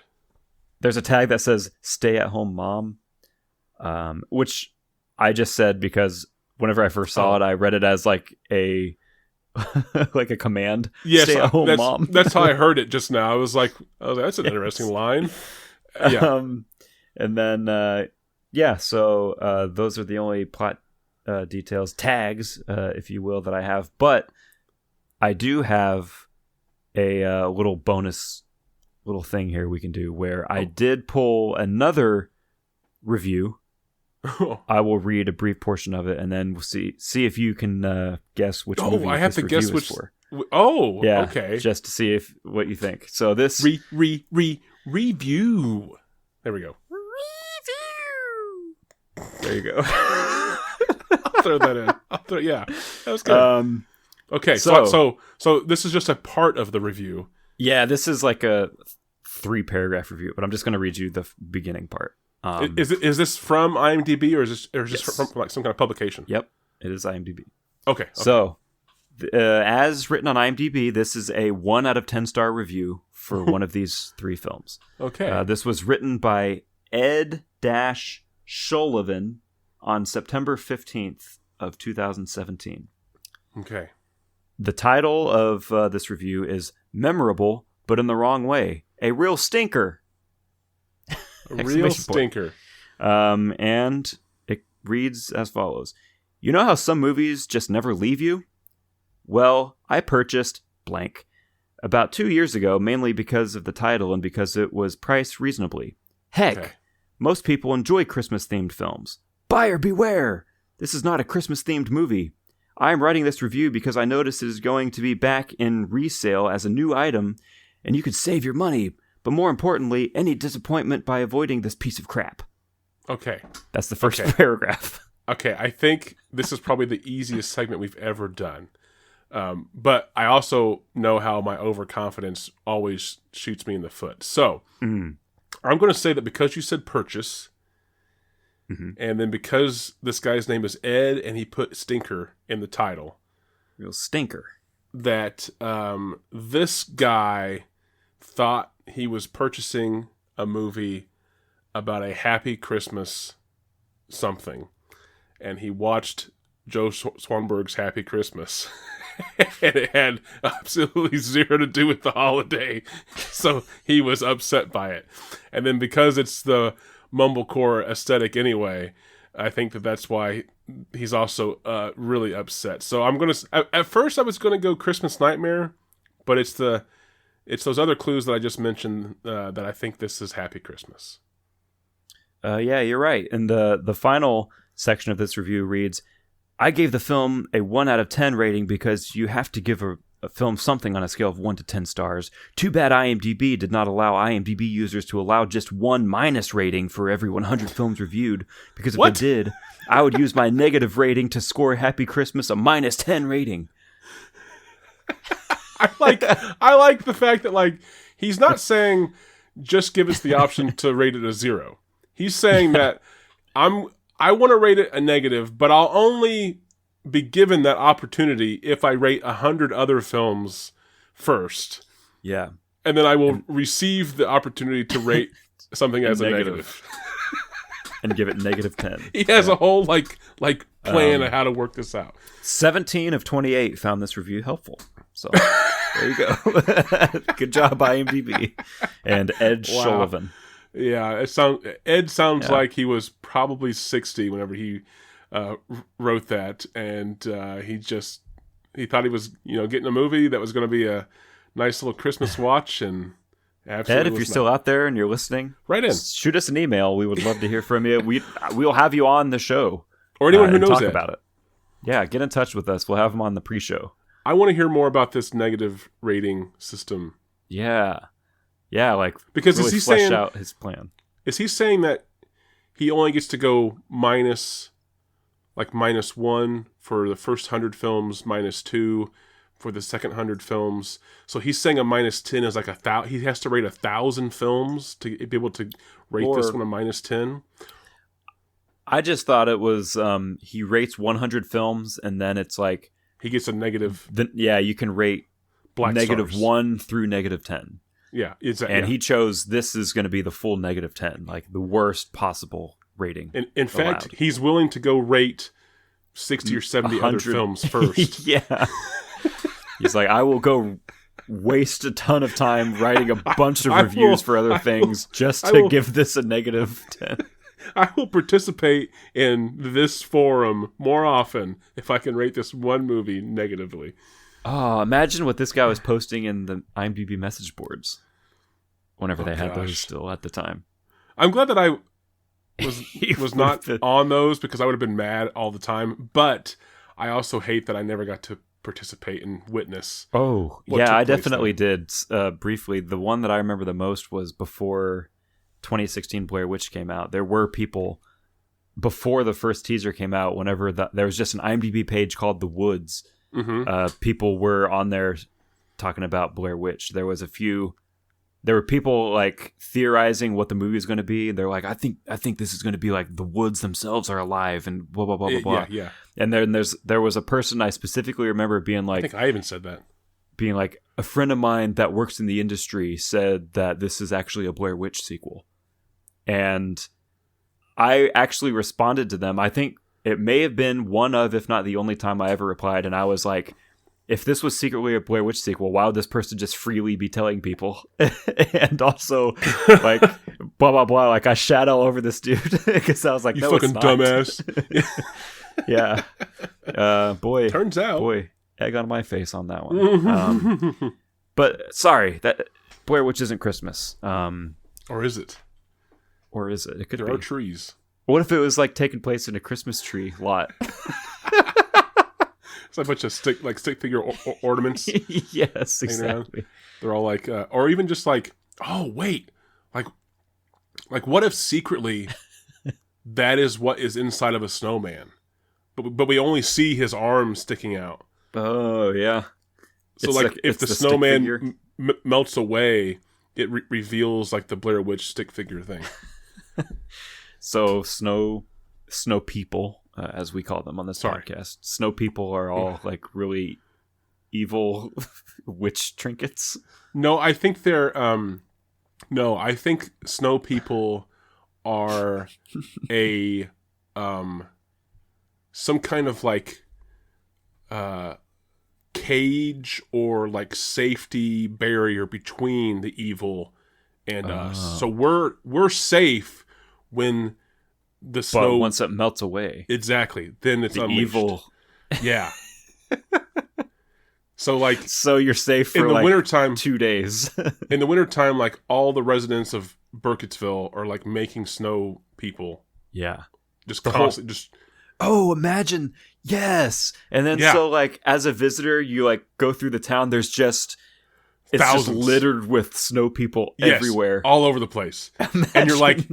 There's a tag that says stay at home mom. Which I just said because whenever I first saw it, I read it as like a like a command. Yes, stay at home mom. That's how I heard it just now. I was like, that's an interesting line. Yeah. And then so those are the only plot details, tags, if you will, that I have. But I do have a little bonus little thing here we can do where I did pull another review. I will read a brief portion of it, and then we'll see if you can guess which movie I have to guess which. For. Yeah, okay. Just to see what you think. So this review. There we go. There you go. I'll throw that in. Yeah, that was good. Okay, so this is just a part of the review. Yeah, this is like a 3-paragraph review, but I'm just going to read you the beginning part. Is this from IMDb or is this from like some kind of publication? Yep, it is IMDb. Okay. So, as written on IMDb, this is a 1 out of 10 star review for one of these 3 films. Okay. This was written by Ed Sholovan on September 15th of 2017. Okay. The title of this review is Memorable, but in the Wrong Way. A real stinker. A real stinker. And it reads as follows. You know how some movies just never leave you? Well, I purchased blank about 2 years ago, mainly because of the title and because it was priced reasonably. Heck, most people enjoy Christmas-themed films. Buyer beware! This is not a Christmas-themed movie. I am writing this review because I noticed it is going to be back in resale as a new item, and you could save your money, but more importantly, any disappointment by avoiding this piece of crap. Okay. That's the first paragraph. Okay, I think this is probably the easiest segment we've ever done. But I also know how my overconfidence always shoots me in the foot. So, I'm going to say that because you said purchase, And then because this guy's name is Ed and he put Stinker in the title. Real stinker. That this guy thought he was purchasing a movie about a happy Christmas something. And he watched Joe Swanberg's Happy Christmas. And it had absolutely zero to do with the holiday. So he was upset by it. And then because it's the mumblecore aesthetic anyway, I think that's why he's also really upset. So I'm going to... At first I was going to go Christmas Nightmare, but it's those other clues that I just mentioned that I think this is Happy Christmas. Yeah, you're right. And the final section of this review reads, I gave the film a 1 out of 10 rating because you have to give a film something on a scale of 1 to 10 stars. Too bad IMDb did not allow IMDb users to allow just 1 minus rating for every 100 films reviewed, because if they did, I would use my negative rating to score Happy Christmas a minus 10 rating. I like the fact that, like, he's not saying just give us the option to rate it a 0. He's saying that I want to rate it a negative, but I'll only be given that opportunity if I rate 100 other films first. Yeah. And then I will receive the opportunity to rate something as a negative. And give it negative 10. He has a whole like plan of how to work this out. 17 of 28 found this review helpful. So there you go. Good job, IMDb. And Ed Sullivan. Yeah, Ed sounds like he was probably 60 whenever he wrote that, and he thought he was getting a movie that was going to be a nice little Christmas watch, and absolutely. Ed, if you're still out there and you're listening, right in, shoot us an email. We would love to hear from you. We'll have you on the show, or anyone who knows talk about it. Yeah, get in touch with us. We'll have him on the pre-show. I want to hear more about this negative rating system. Yeah, like, because really is he flesh saying out his plan? Is he saying that he only gets to go minus 1 for the first 100 films, minus 2 for the second 100 films? So he's saying a minus 10 is like he has to rate 1,000 films to be able to rate this one a minus 10. I just thought it was he rates 100 films and then it's like he gets a negative. You can rate negative 1 through negative 10. Yeah, exactly. And he chose this is going to be the full negative 10, like the worst possible rating. In fact, he's willing to go rate 60 or 70 other films first. Yeah. He's like, I will go waste a ton of time writing a bunch of reviews for other things just to give this a negative 10. I will participate in this forum more often if I can rate this one movie negatively. Oh, imagine what this guy was posting in the IMDb message boards whenever they had those still at the time. I'm glad that I was not on those because I would have been mad all the time. But I also hate that I never got to participate and witness. Oh, yeah, I definitely did. Briefly, the one that I remember the most was before 2016 Blair Witch came out. There were people before the first teaser came out, whenever there was just an IMDb page called The Woods. Mm-hmm. People were on there talking about Blair Witch. There were people like theorizing what the movie is going to be, and they're like, I think this is going to be like the woods themselves are alive and blah blah blah blah blah. Yeah. And then there was a person I specifically remember being like, I think I even said that. Being like, a friend of mine that works in the industry said that this is actually a Blair Witch sequel. And I actually responded to them. I think it may have been one of, if not the only time I ever replied. And I was like, if this was secretly a Blair Witch sequel, why would this person just freely be telling people? And also, like, blah, blah, blah. Like, I shat all over this dude because I was like, you fucking dumbass. Yeah. Boy. Turns out. Boy, egg on my face on that one. But sorry, that Blair Witch isn't Christmas. Or is it? Or is it? It could be. There are trees. What if it was like taking place in a Christmas tree lot? It's like a bunch of stick figure ornaments. Yes, exactly. They're all like, or even just like, oh wait, like what if secretly that is what is inside of a snowman, but we only see his arms sticking out. Oh yeah. So if the snowman melts away, it reveals like the Blair Witch stick figure thing. So snow snow people, as we call them on this podcast. Snow people are all like really evil witch trinkets. No, I think they're no, I think snow people are a some kind of like cage or like safety barrier between the evil and us. So we're safe when the snow, but once it melts away, exactly, then it's the unleashed. evil. Yeah. So you're safe for in the like wintertime, 2 days. in the wintertime, like all the residents of Burkittsville are like making snow people. Yeah. Just constantly Oh, imagine. Yes. And then so like as a visitor, you like go through the town. There's just it's thousands. just littered with snow people everywhere, all over the place. And you're like,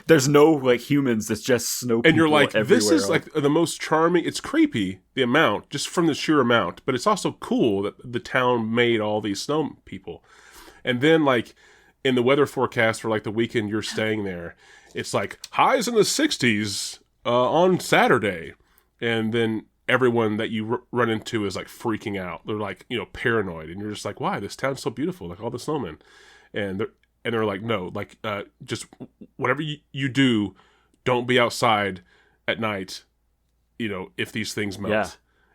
there's no like humans. It's just snow people. And you're like, everywhere. this is like the most charming. It's creepy, the amount, just from the sheer amount, but it's also cool that the town made all these snow people. And then like in the weather forecast for like the weekend you're staying there, it's like highs in the 60s on Saturday, and then everyone that you run into is like freaking out. They're like, paranoid, and you're just like, why? This town's so beautiful, like all the snowmen. And they're like, no, like just whatever you do, don't be outside at night, if these things melt. Yeah.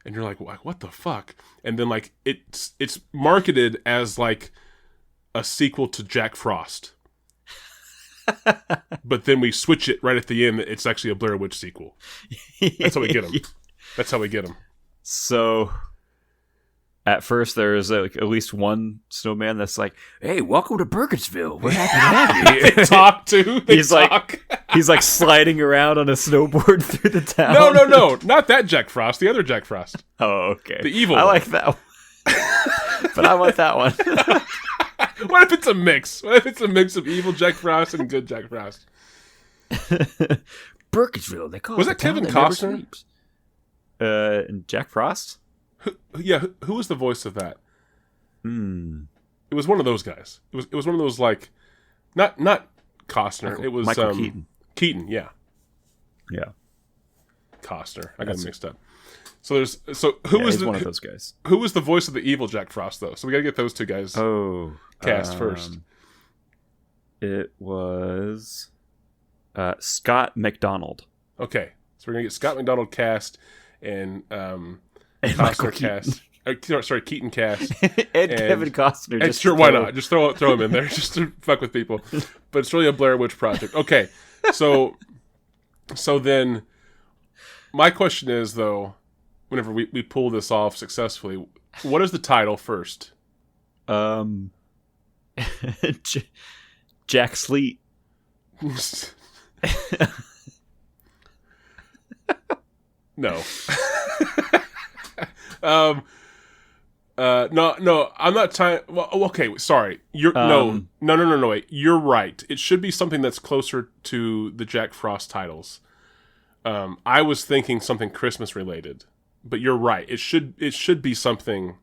And you're like, what the fuck? And then like it's marketed as like a sequel to Jack Frost. But then we switch it right at the end. It's actually a Blair Witch sequel. That's how we get them. That's how we get them. So, at first, there is like at least one snowman that's like, "Hey, welcome to Burkittsville. We're happy to have you." They talk to. He's like sliding around on a snowboard through the town. No, not that Jack Frost. The other Jack Frost. Oh, okay. The evil. I one. like that one. But I want that one. What if it's a mix? What if it's a mix of evil Jack Frost and good Jack Frost? Burkittsville. They call Was it that the town Kevin that never Costner? sleeps. Jack Frost? Who was the voice of that? It was one of those guys. It was one of those like, not Costner. It was Michael Keaton. Keaton, yeah. Yeah. Costner. I got him mixed up. So who was one of those guys? Who was the voice of the evil Jack Frost though? So we got to get those two guys cast first. It was Scott McDonald. Okay, so we're gonna get Scott McDonald cast and Michael Costner cast. Sorry, Keaton cast and Kevin Costner. And sure, why not? Just throw him in there just to fuck with people. But it's really a Blair Witch Project. Okay, so then my question is though, whenever we pull this off successfully, what is the title first? Jack Sleet. No. No, I'm not trying. Well, okay, sorry. No, wait. You're right. It should be something that's closer to the Jack Frost titles. I was thinking something Christmas related, but you're right. It should be something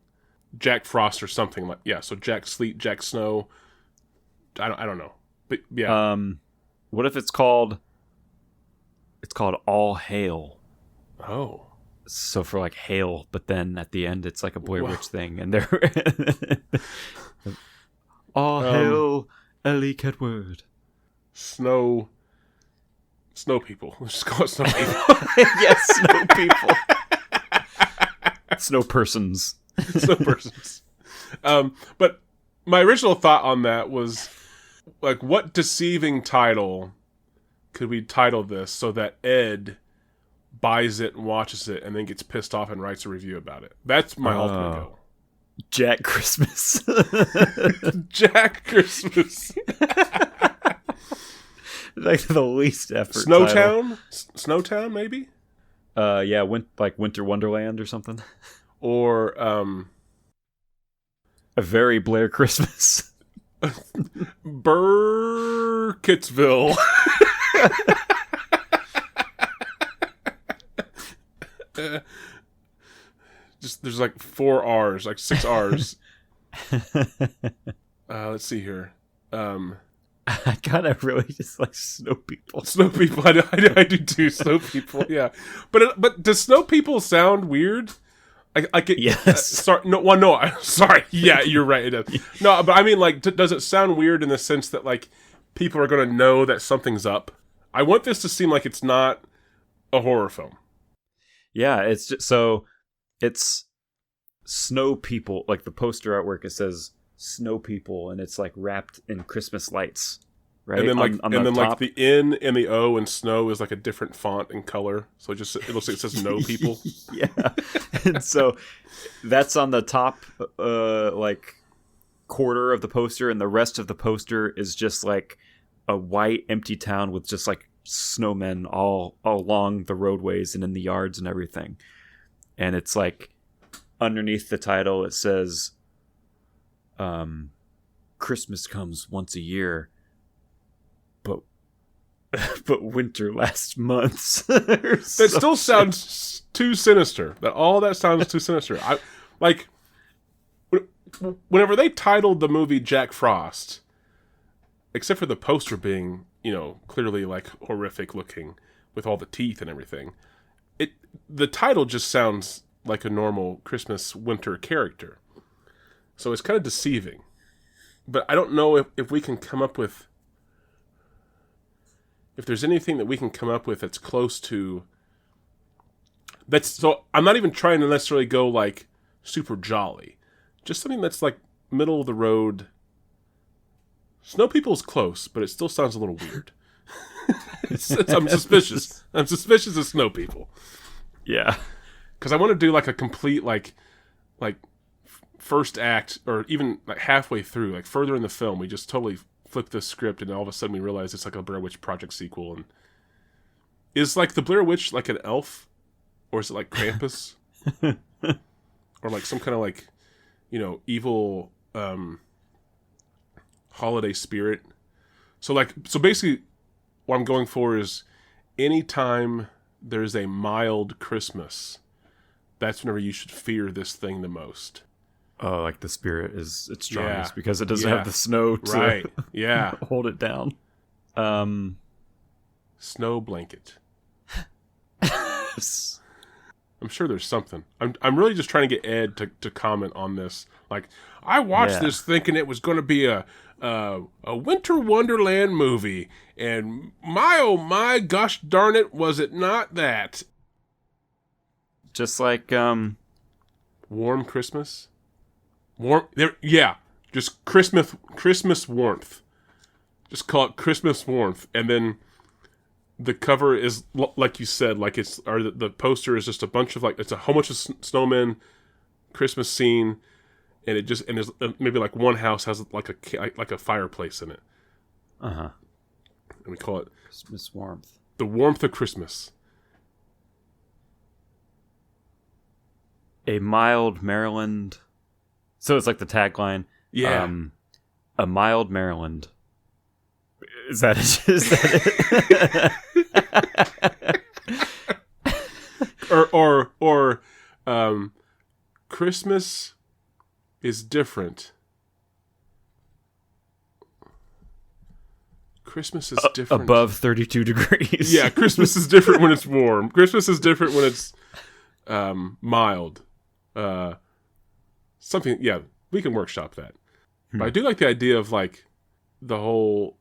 Jack Frost or something like, yeah. So Jack Sleet, Jack Snow. I don't know, but yeah. What if it's called All Hail? Oh. So for like hail, but then at the end it's like a Blair Witch thing, and they're all hail Ellie Kedward. Snow people. Let's just call it snow people. Yes, snow people. Snow persons. Snow persons. But my original thought on that was like, what deceiving title could we title this so that Ed buys it and watches it and then gets pissed off and writes a review about it? That's my ultimate goal. Jack Christmas. Jack Christmas. Like the least effort. Snowtown? Snowtown, maybe? Yeah, like Winter Wonderland or something. Or A Very Blair Christmas. Burkittsville. Just there's like 4 R's, like 6 R's. Let's see here. I kind of really just like snow people. Snow people, I do too. Snow people, yeah. But does snow people sound weird? I get Yes. Sorry, no. Well, no. Sorry. Yeah, you're right. It does. No, but I mean, like, does it sound weird in the sense that like people are going to know that something's up? I want this to seem like it's not a horror film. Yeah, it's just, so it's snow people. Like the poster artwork, it says snow people, and it's like wrapped in Christmas lights, right? And then like on the top. like the N and the O and snow is like a different font and color, so it looks like it says no people. Yeah, and so that's on the top, like quarter of the poster, and the rest of the poster is just like a white empty town with just like snowmen all along the roadways and in the yards and everything. And it's like underneath the title it says Christmas comes once a year, but winter lasts months. That still sounds too sinister. That sounds too sinister. I like whenever they titled the movie Jack Frost, except for the poster being, clearly like horrific looking with all the teeth and everything. The title just sounds like a normal Christmas winter character. So it's kind of deceiving. But I don't know if we can come up with, if there's anything that we can come up with that's close to, so I'm not even trying to necessarily go like super jolly. Just something that's like middle of the road. Snow People's close, but it still sounds a little weird. I'm suspicious. I'm suspicious of Snow People. Yeah. Because I want to do like a complete like first act, or even like halfway through, like further in the film, we just totally flip the script, and all of a sudden we realize it's like a Blair Witch Project sequel. And is like the Blair Witch like an elf, or is it like Krampus, or like some kind of like evil holiday spirit? So basically, what I'm going for is anytime there's a mild Christmas, that's whenever you should fear this thing the most. Oh, like the spirit is its strongest because it doesn't have the snow to hold it down. Snow blanket. I'm sure there's something. I'm really just trying to get Ed to comment on this. Like, I watched this thinking it was going to be a Winter Wonderland movie, and my oh my gosh darn it, was it not that? Just like warm Christmas. Warm there, yeah. Just Christmas warmth. Just call it Christmas warmth, and then the cover is like you said, like the poster is just a bunch of it's a whole bunch of snowmen, Christmas scene, and there's maybe like one house has like a fireplace in it. And we call it Christmas warmth. The warmth of Christmas. A mild Maryland. So it's like the tagline. Yeah. A mild Maryland. Is that it? Is that it? or Christmas is different. Christmas is different. Above 32 degrees. Yeah, Christmas is different when it's warm. Christmas is different when it's mild. Something, yeah, we can workshop that. But I do like the idea of like the whole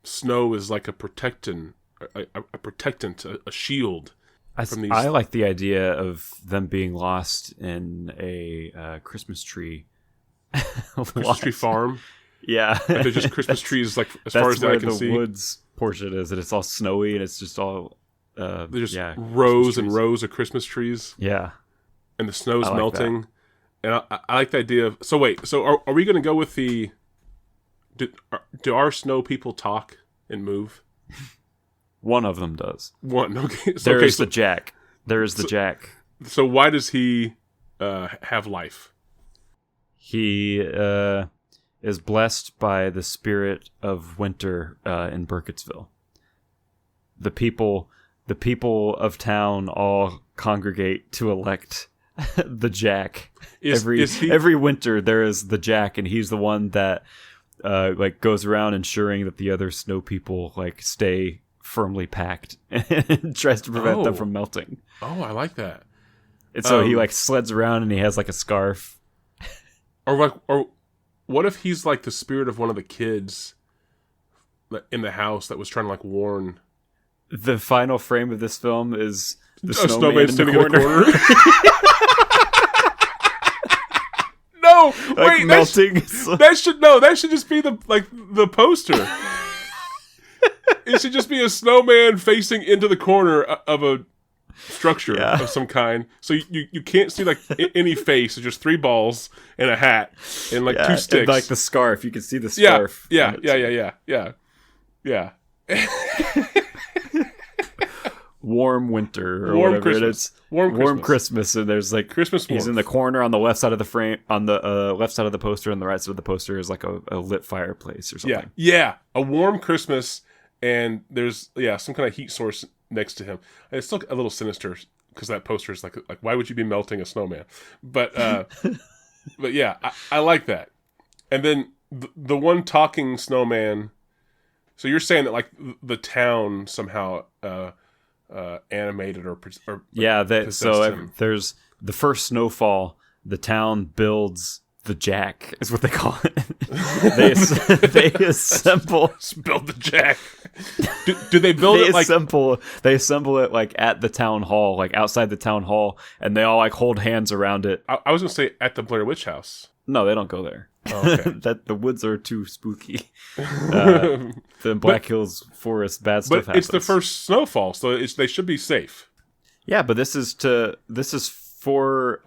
snow is like a protectant, a shield. From these... I like the idea of them being lost in a Christmas tree. Christmas tree farm. Yeah, like they're just Christmas trees, like as far as I can see. That's where the woods portion is, and it's all snowy, and it's just all there's just rows and rows of Christmas trees. Yeah, and the snow's melting. And I like the idea of... So wait, so are we going to go with the... Do our snow people talk and move? One of them does. One, okay. There's the Jack. There's the Jack. So why does he have life? He is blessed by the spirit of winter in Burkittsville. The people of town all congregate to elect the Jack. Every winter there is the Jack, and he's the one that like goes around ensuring that the other snow people like stay firmly packed and tries to prevent them from melting. Oh, I like that. And so he like sleds around and he has like a scarf. Or what if he's like the spirit of one of the kids in the house that was trying to like warn? The final frame of this film is the snowman sitting in the corner. No, like wait, melting. That should just be the poster. It should just be a snowman facing into the corner of a structure of some kind. So you can't see like any face. It's just 3 balls and a hat and like 2 sticks. And like the scarf, you can see the scarf. Yeah. Warm winter or warm whatever Christmas. it is. Warm Christmas, and there's like Christmas. He's in the corner on the left side of the frame, on the left side of the poster, and the right side of the poster is like a lit fireplace or something. Yeah, a warm Christmas, and there's some kind of heat source next to him. And it's still a little sinister because that poster is like why would you be melting a snowman? But but yeah, I like that. And then the one talking snowman. So you're saying that like the town somehow animated or there's the first snowfall. The town builds the jack, is what they call it. they assemble. Build the jack. Do they build it like they assemble it like at the town hall, like outside the town hall, and they all like hold hands around it. I was gonna say at the Blair Witch House. No, they don't go there. Oh, okay. That the woods are too spooky. The Black Hills Forest, bad stuff happens. But it's the first snowfall, so they should be safe. Yeah, but this is for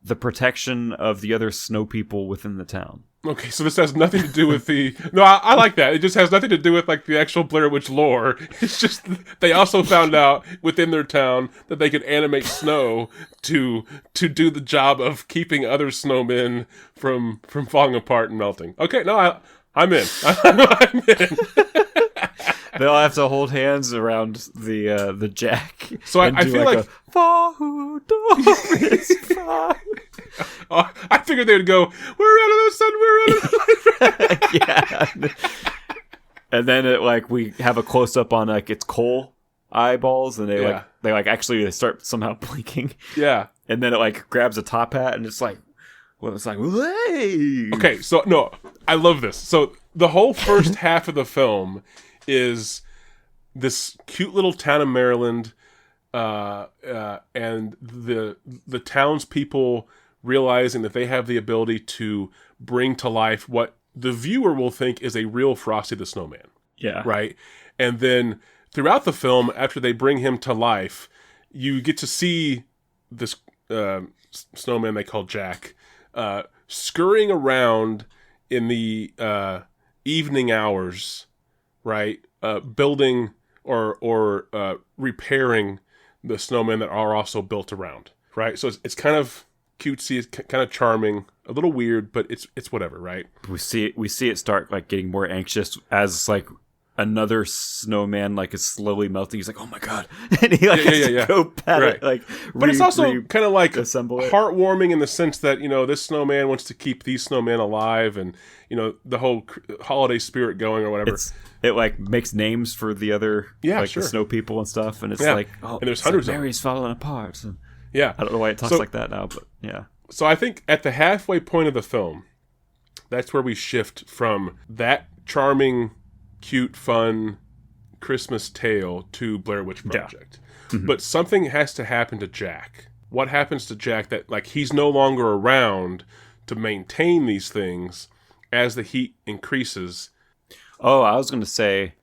the protection of the other snow people within the town. Okay, so this has nothing to do with the... No, I like that. It just has nothing to do with like the actual Blair Witch lore. It's just they also found out within their town that they could animate snow to do the job of keeping other snowmen from falling apart and melting. Okay, no, I'm in. I'm in. They all have to hold hands around the jack. So I feel like I figured they would go, "We're out of the sun, we're out of the light." Yeah. And then we have a close up on like its coal eyeballs, and they start somehow blinking. Yeah. And then it like grabs a top hat, and it's like, hey. Okay, so no, I love this. So the whole first half of the film is this cute little town of Maryland, and the townspeople realizing that they have the ability to bring to life what the viewer will think is a real Frosty the Snowman. Yeah. Right? And then throughout the film, after they bring him to life, you get to see this snowman they call Jack scurrying around in the evening hours, right? Building or repairing the snowmen that are also built around, right? So it's kind of cutesy, it's kind of charming, a little weird, but it's whatever, right? We see it start like getting more anxious as like another snowman like is slowly melting. He's like, "Oh my god!" And he like has to go pat it, like. But it's also kind of like heartwarming in the sense that this snowman wants to keep these snowmen alive, and the whole holiday spirit going or whatever. It like makes names for the other the snow people and stuff, and it's like, and there's hundreds of Mary's falling apart. And yeah, I don't know why it talks like that now, but yeah. So I think at the halfway point of the film, that's where we shift from that charming, cute, fun Christmas tale to Blair Witch Project. Yeah. Mm-hmm. But something has to happen to Jack. What happens to Jack that like he's no longer around to maintain these things as the heat increases? Oh, I was going to say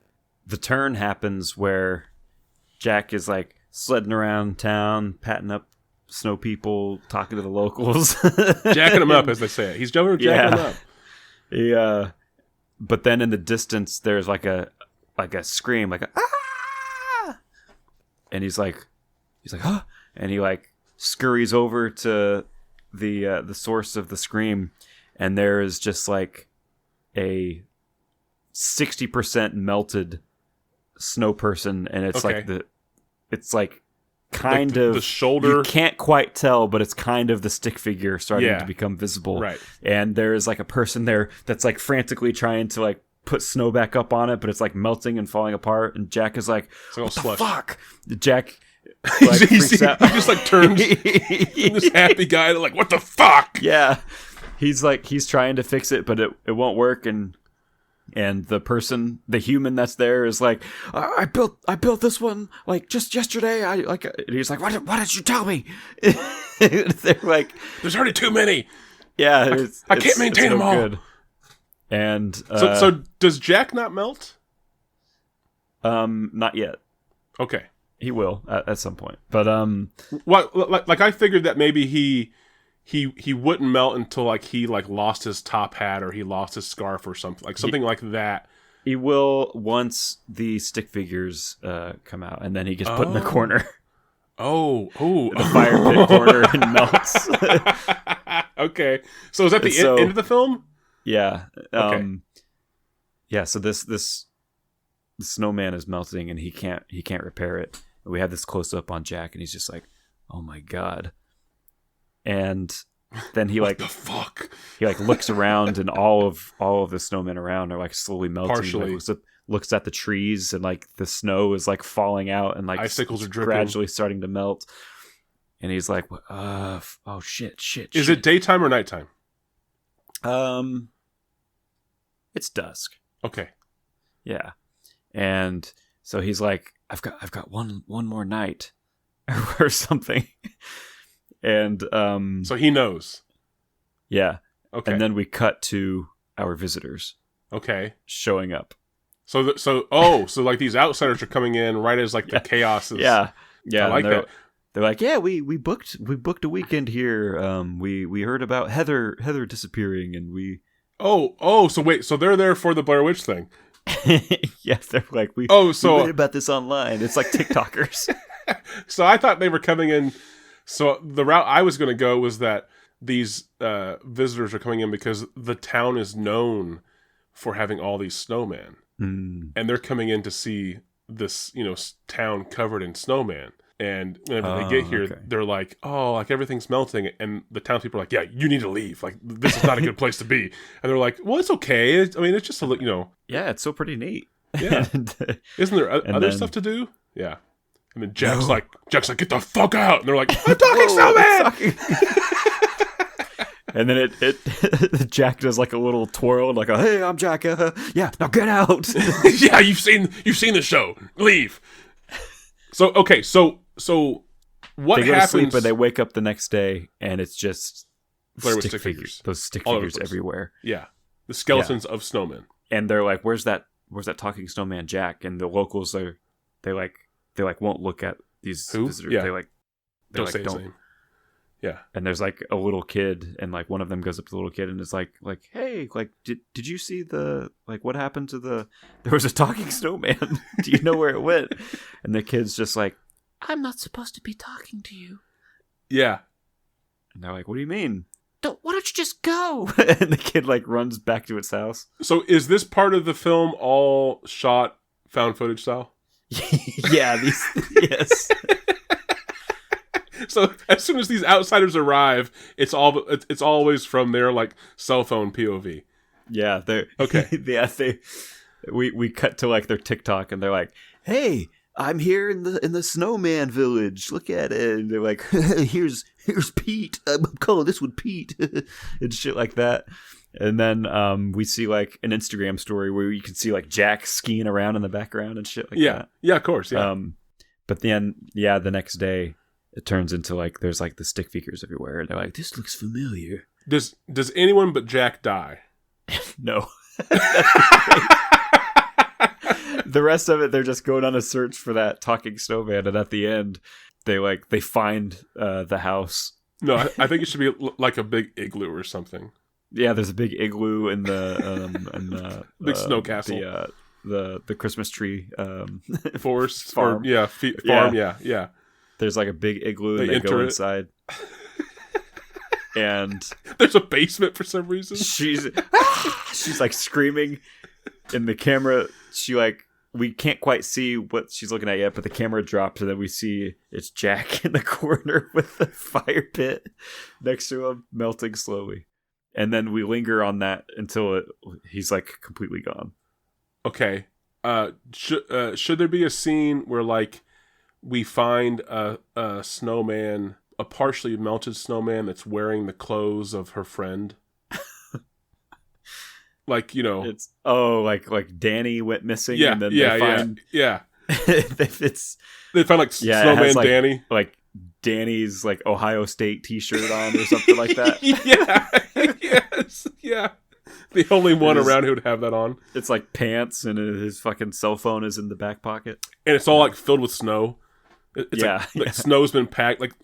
the turn happens where Jack is like sledding around town, patting up snow people, talking to the locals. Jacking them up, as they say. He's jacking them up. But then in the distance, there's like a scream, like a ah! And he's like, huh? And he like scurries over to the source of the scream, and there is just like a 60% melted snow person, and it's like kind like of the shoulder. You can't quite tell, but it's kind of the stick figure starting to become visible. Right. And there's like a person there that's like frantically trying to like put snow back up on it, but it's like melting and falling apart. And Jack is like, "What the fuck?" Jack like, freaks out. He just like turns from this happy guy to like, "What the fuck?" Yeah. He's trying to fix it, but it won't work. And the human that's there is like, I built this one like just yesterday. And he's like, why didn't you tell me? They're like, there's already too many. Yeah, I can't maintain them all. Good. And so does Jack not melt? Not yet. Okay, he will at some point. But like I figured that maybe he wouldn't melt until like he like lost his top hat or he lost his scarf or something like that. He will once the stick figures come out, and then he gets put in the corner. The fire pit corner and melts. Okay, so is that the end of the film? Yeah. Okay. Yeah. So the snowman is melting, and he can't repair it. And we have this close up on Jack, and he's just like, "Oh my god." And then he like what the fuck? He like looks around, and all of the snowmen around are like slowly melting. Partially. Like, looks at the trees, and like the snow is like falling out, and like icicles are dripping, gradually starting to melt. And he's like, "Oh shit!" Is it daytime or nighttime? It's dusk. Okay. Yeah, and so he's like, "I've got one more night," or something. And so he knows. Yeah. Okay. And then we cut to our visitors. Okay. Showing up. So like these outsiders are coming in right as like the chaos is. Yeah. I like that. They're like, "Yeah, we booked a weekend here. We heard about Heather disappearing, and we." So wait, so they're there for the Blair Witch thing. Yeah, they're like, we read about this online. It's like TikTokers. So I thought they were coming in. So the route I was going to go was that these visitors are coming in because the town is known for having all these snowmen. And they're coming in to see this, town covered in snowman. And whenever they get here, they're like, "Oh, like everything's melting." And the townspeople are like, "Yeah, you need to leave. Like, this is not a good place to be." And they're like, "Well, it's okay. It's just a Yeah, it's so pretty neat. Yeah. Isn't there other stuff to do? Yeah. And then Jack's like, "Get the fuck out!" And they're like, "I'm talking snowman." And then Jack does like a little twirl, like, "Hey, I'm Jack. Yeah, now get out." Yeah, you've seen the show. Leave. So okay, so what they go happens? to sleep, and they wake up the next day, and it's just stick figures. Those stick figures everywhere. Yeah, the skeletons of snowmen. And they're like, "Where's that talking snowman Jack?" And the locals they won't look at these visitors. Yeah. They don't say his name. Yeah. And there's like a little kid, and like one of them goes up to the little kid and is like, "Hey, like did you see what happened to there was a talking snowman? Do you know where it went?" And the kid's just like, "I'm not supposed to be talking to you." Yeah. And they're like, "What do you mean? Why don't you just go?" And the kid like runs back to its house. So is this part of the film all shot found footage style? Yeah, yes. So as soon as these outsiders arrive, it's always from their like cell phone POV. Yeah, they're okay. Yeah, we cut to like their TikTok, and they're like, "Hey, I'm here in the snowman village. Look at it." And they're like, here's Pete. I'm calling this one Pete," and shit like that. And then we see like an Instagram story where you can see like Jack skiing around in the background and shit like that. Yeah, of course. Yeah. But then the next day it turns into like there's like the stick figures everywhere, and they're like, "This looks familiar." Does anyone but Jack die? No. The rest of it, they're just going on a search for that talking snowman, and at the end, they find the house. No, I think it should be like a big igloo or something. Yeah, there's a big igloo in the big snow castle. The Christmas tree forest farm. Farm. Yeah. There's like a big igloo, and they go inside. And there's a basement for some reason. She's like screaming in the camera. She like we can't quite see what she's looking at yet, but the camera drops and then we see it's Jack in the corner with the fire pit next to him melting slowly. And then we linger on that until he's like completely gone. Okay. Should there be a scene where like we find a snowman, a partially melted snowman that's wearing the clothes of her friend? Like, you know, it's like Danny went missing. Yeah, and then yeah, they find, yeah. They find like snowman like, Danny, like Danny's like Ohio State T-shirt on or something like that. Yeah, yes, yeah. The only one around who would have that on. It's like pants, and his fucking cell phone is in the back pocket, and it's all like filled with snow. It's like snow's been packed, like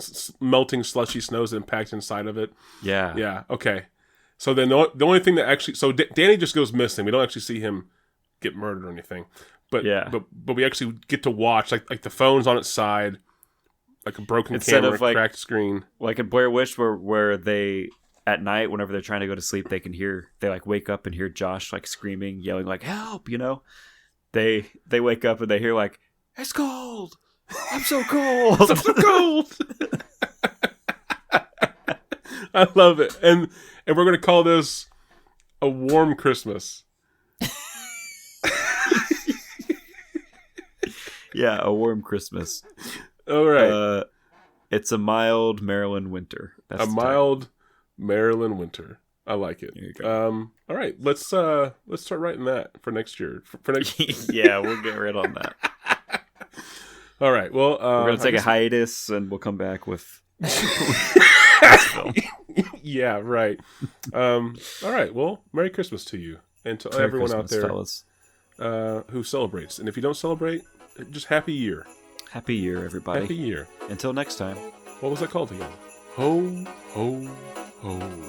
melting slushy snow's been packed inside of it. Yeah. Okay. So then the only thing that actually, so Danny just goes missing. We don't actually see him get murdered or anything, but we actually get to watch like the phone's on its side, like a broken camera, like, cracked screen, like in Blair Witch, where they at night whenever they're trying to go to sleep, they like wake up and hear Josh like screaming, yelling like help. You know, they wake up and they hear like it's cold. I'm so cold. I'm so cold. I love it, and we're gonna call this a warm Christmas. Yeah, a warm Christmas. All right. It's a mild Maryland winter. That's a mild Maryland winter. I like it. There you go. All right, let's start writing that for next year. For next. Yeah, we'll get right on that. All right. Well, we're gonna take a hiatus, and we'll come back with. Yeah, right. All right. Well, Merry Christmas to you and to Merry everyone Christmas, out there who celebrates. And if you don't celebrate, just Happy Year. Happy Year, everybody. Happy Year. Until next time. What was that called again? Ho, ho, ho.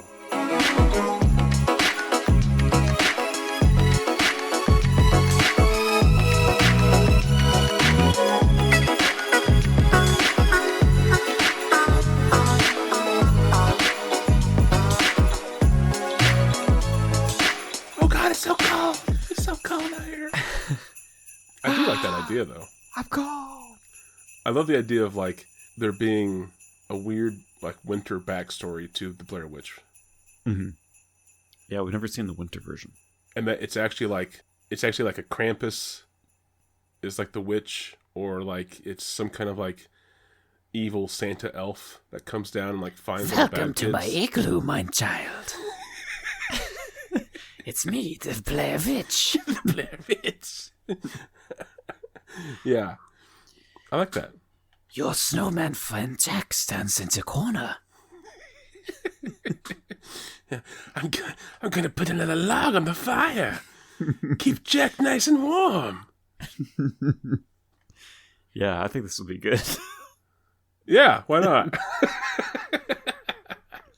I do like that idea, though. I'm cold. I love the idea of like there being a weird like winter backstory to the Blair Witch. Mm-hmm. Yeah, we've never seen the winter version, and that it's actually like a Krampus is like the witch, or like it's some kind of like evil Santa elf that comes down and like finds all the bad Welcome to kids. my igloo, my child. It's me, the Blair Witch. Blair Witch. Yeah, I like that. Your snowman friend Jack stands in the corner. I'm gonna put another log on the fire. Keep Jack nice and warm. Yeah, I think this will be good. Yeah, why not?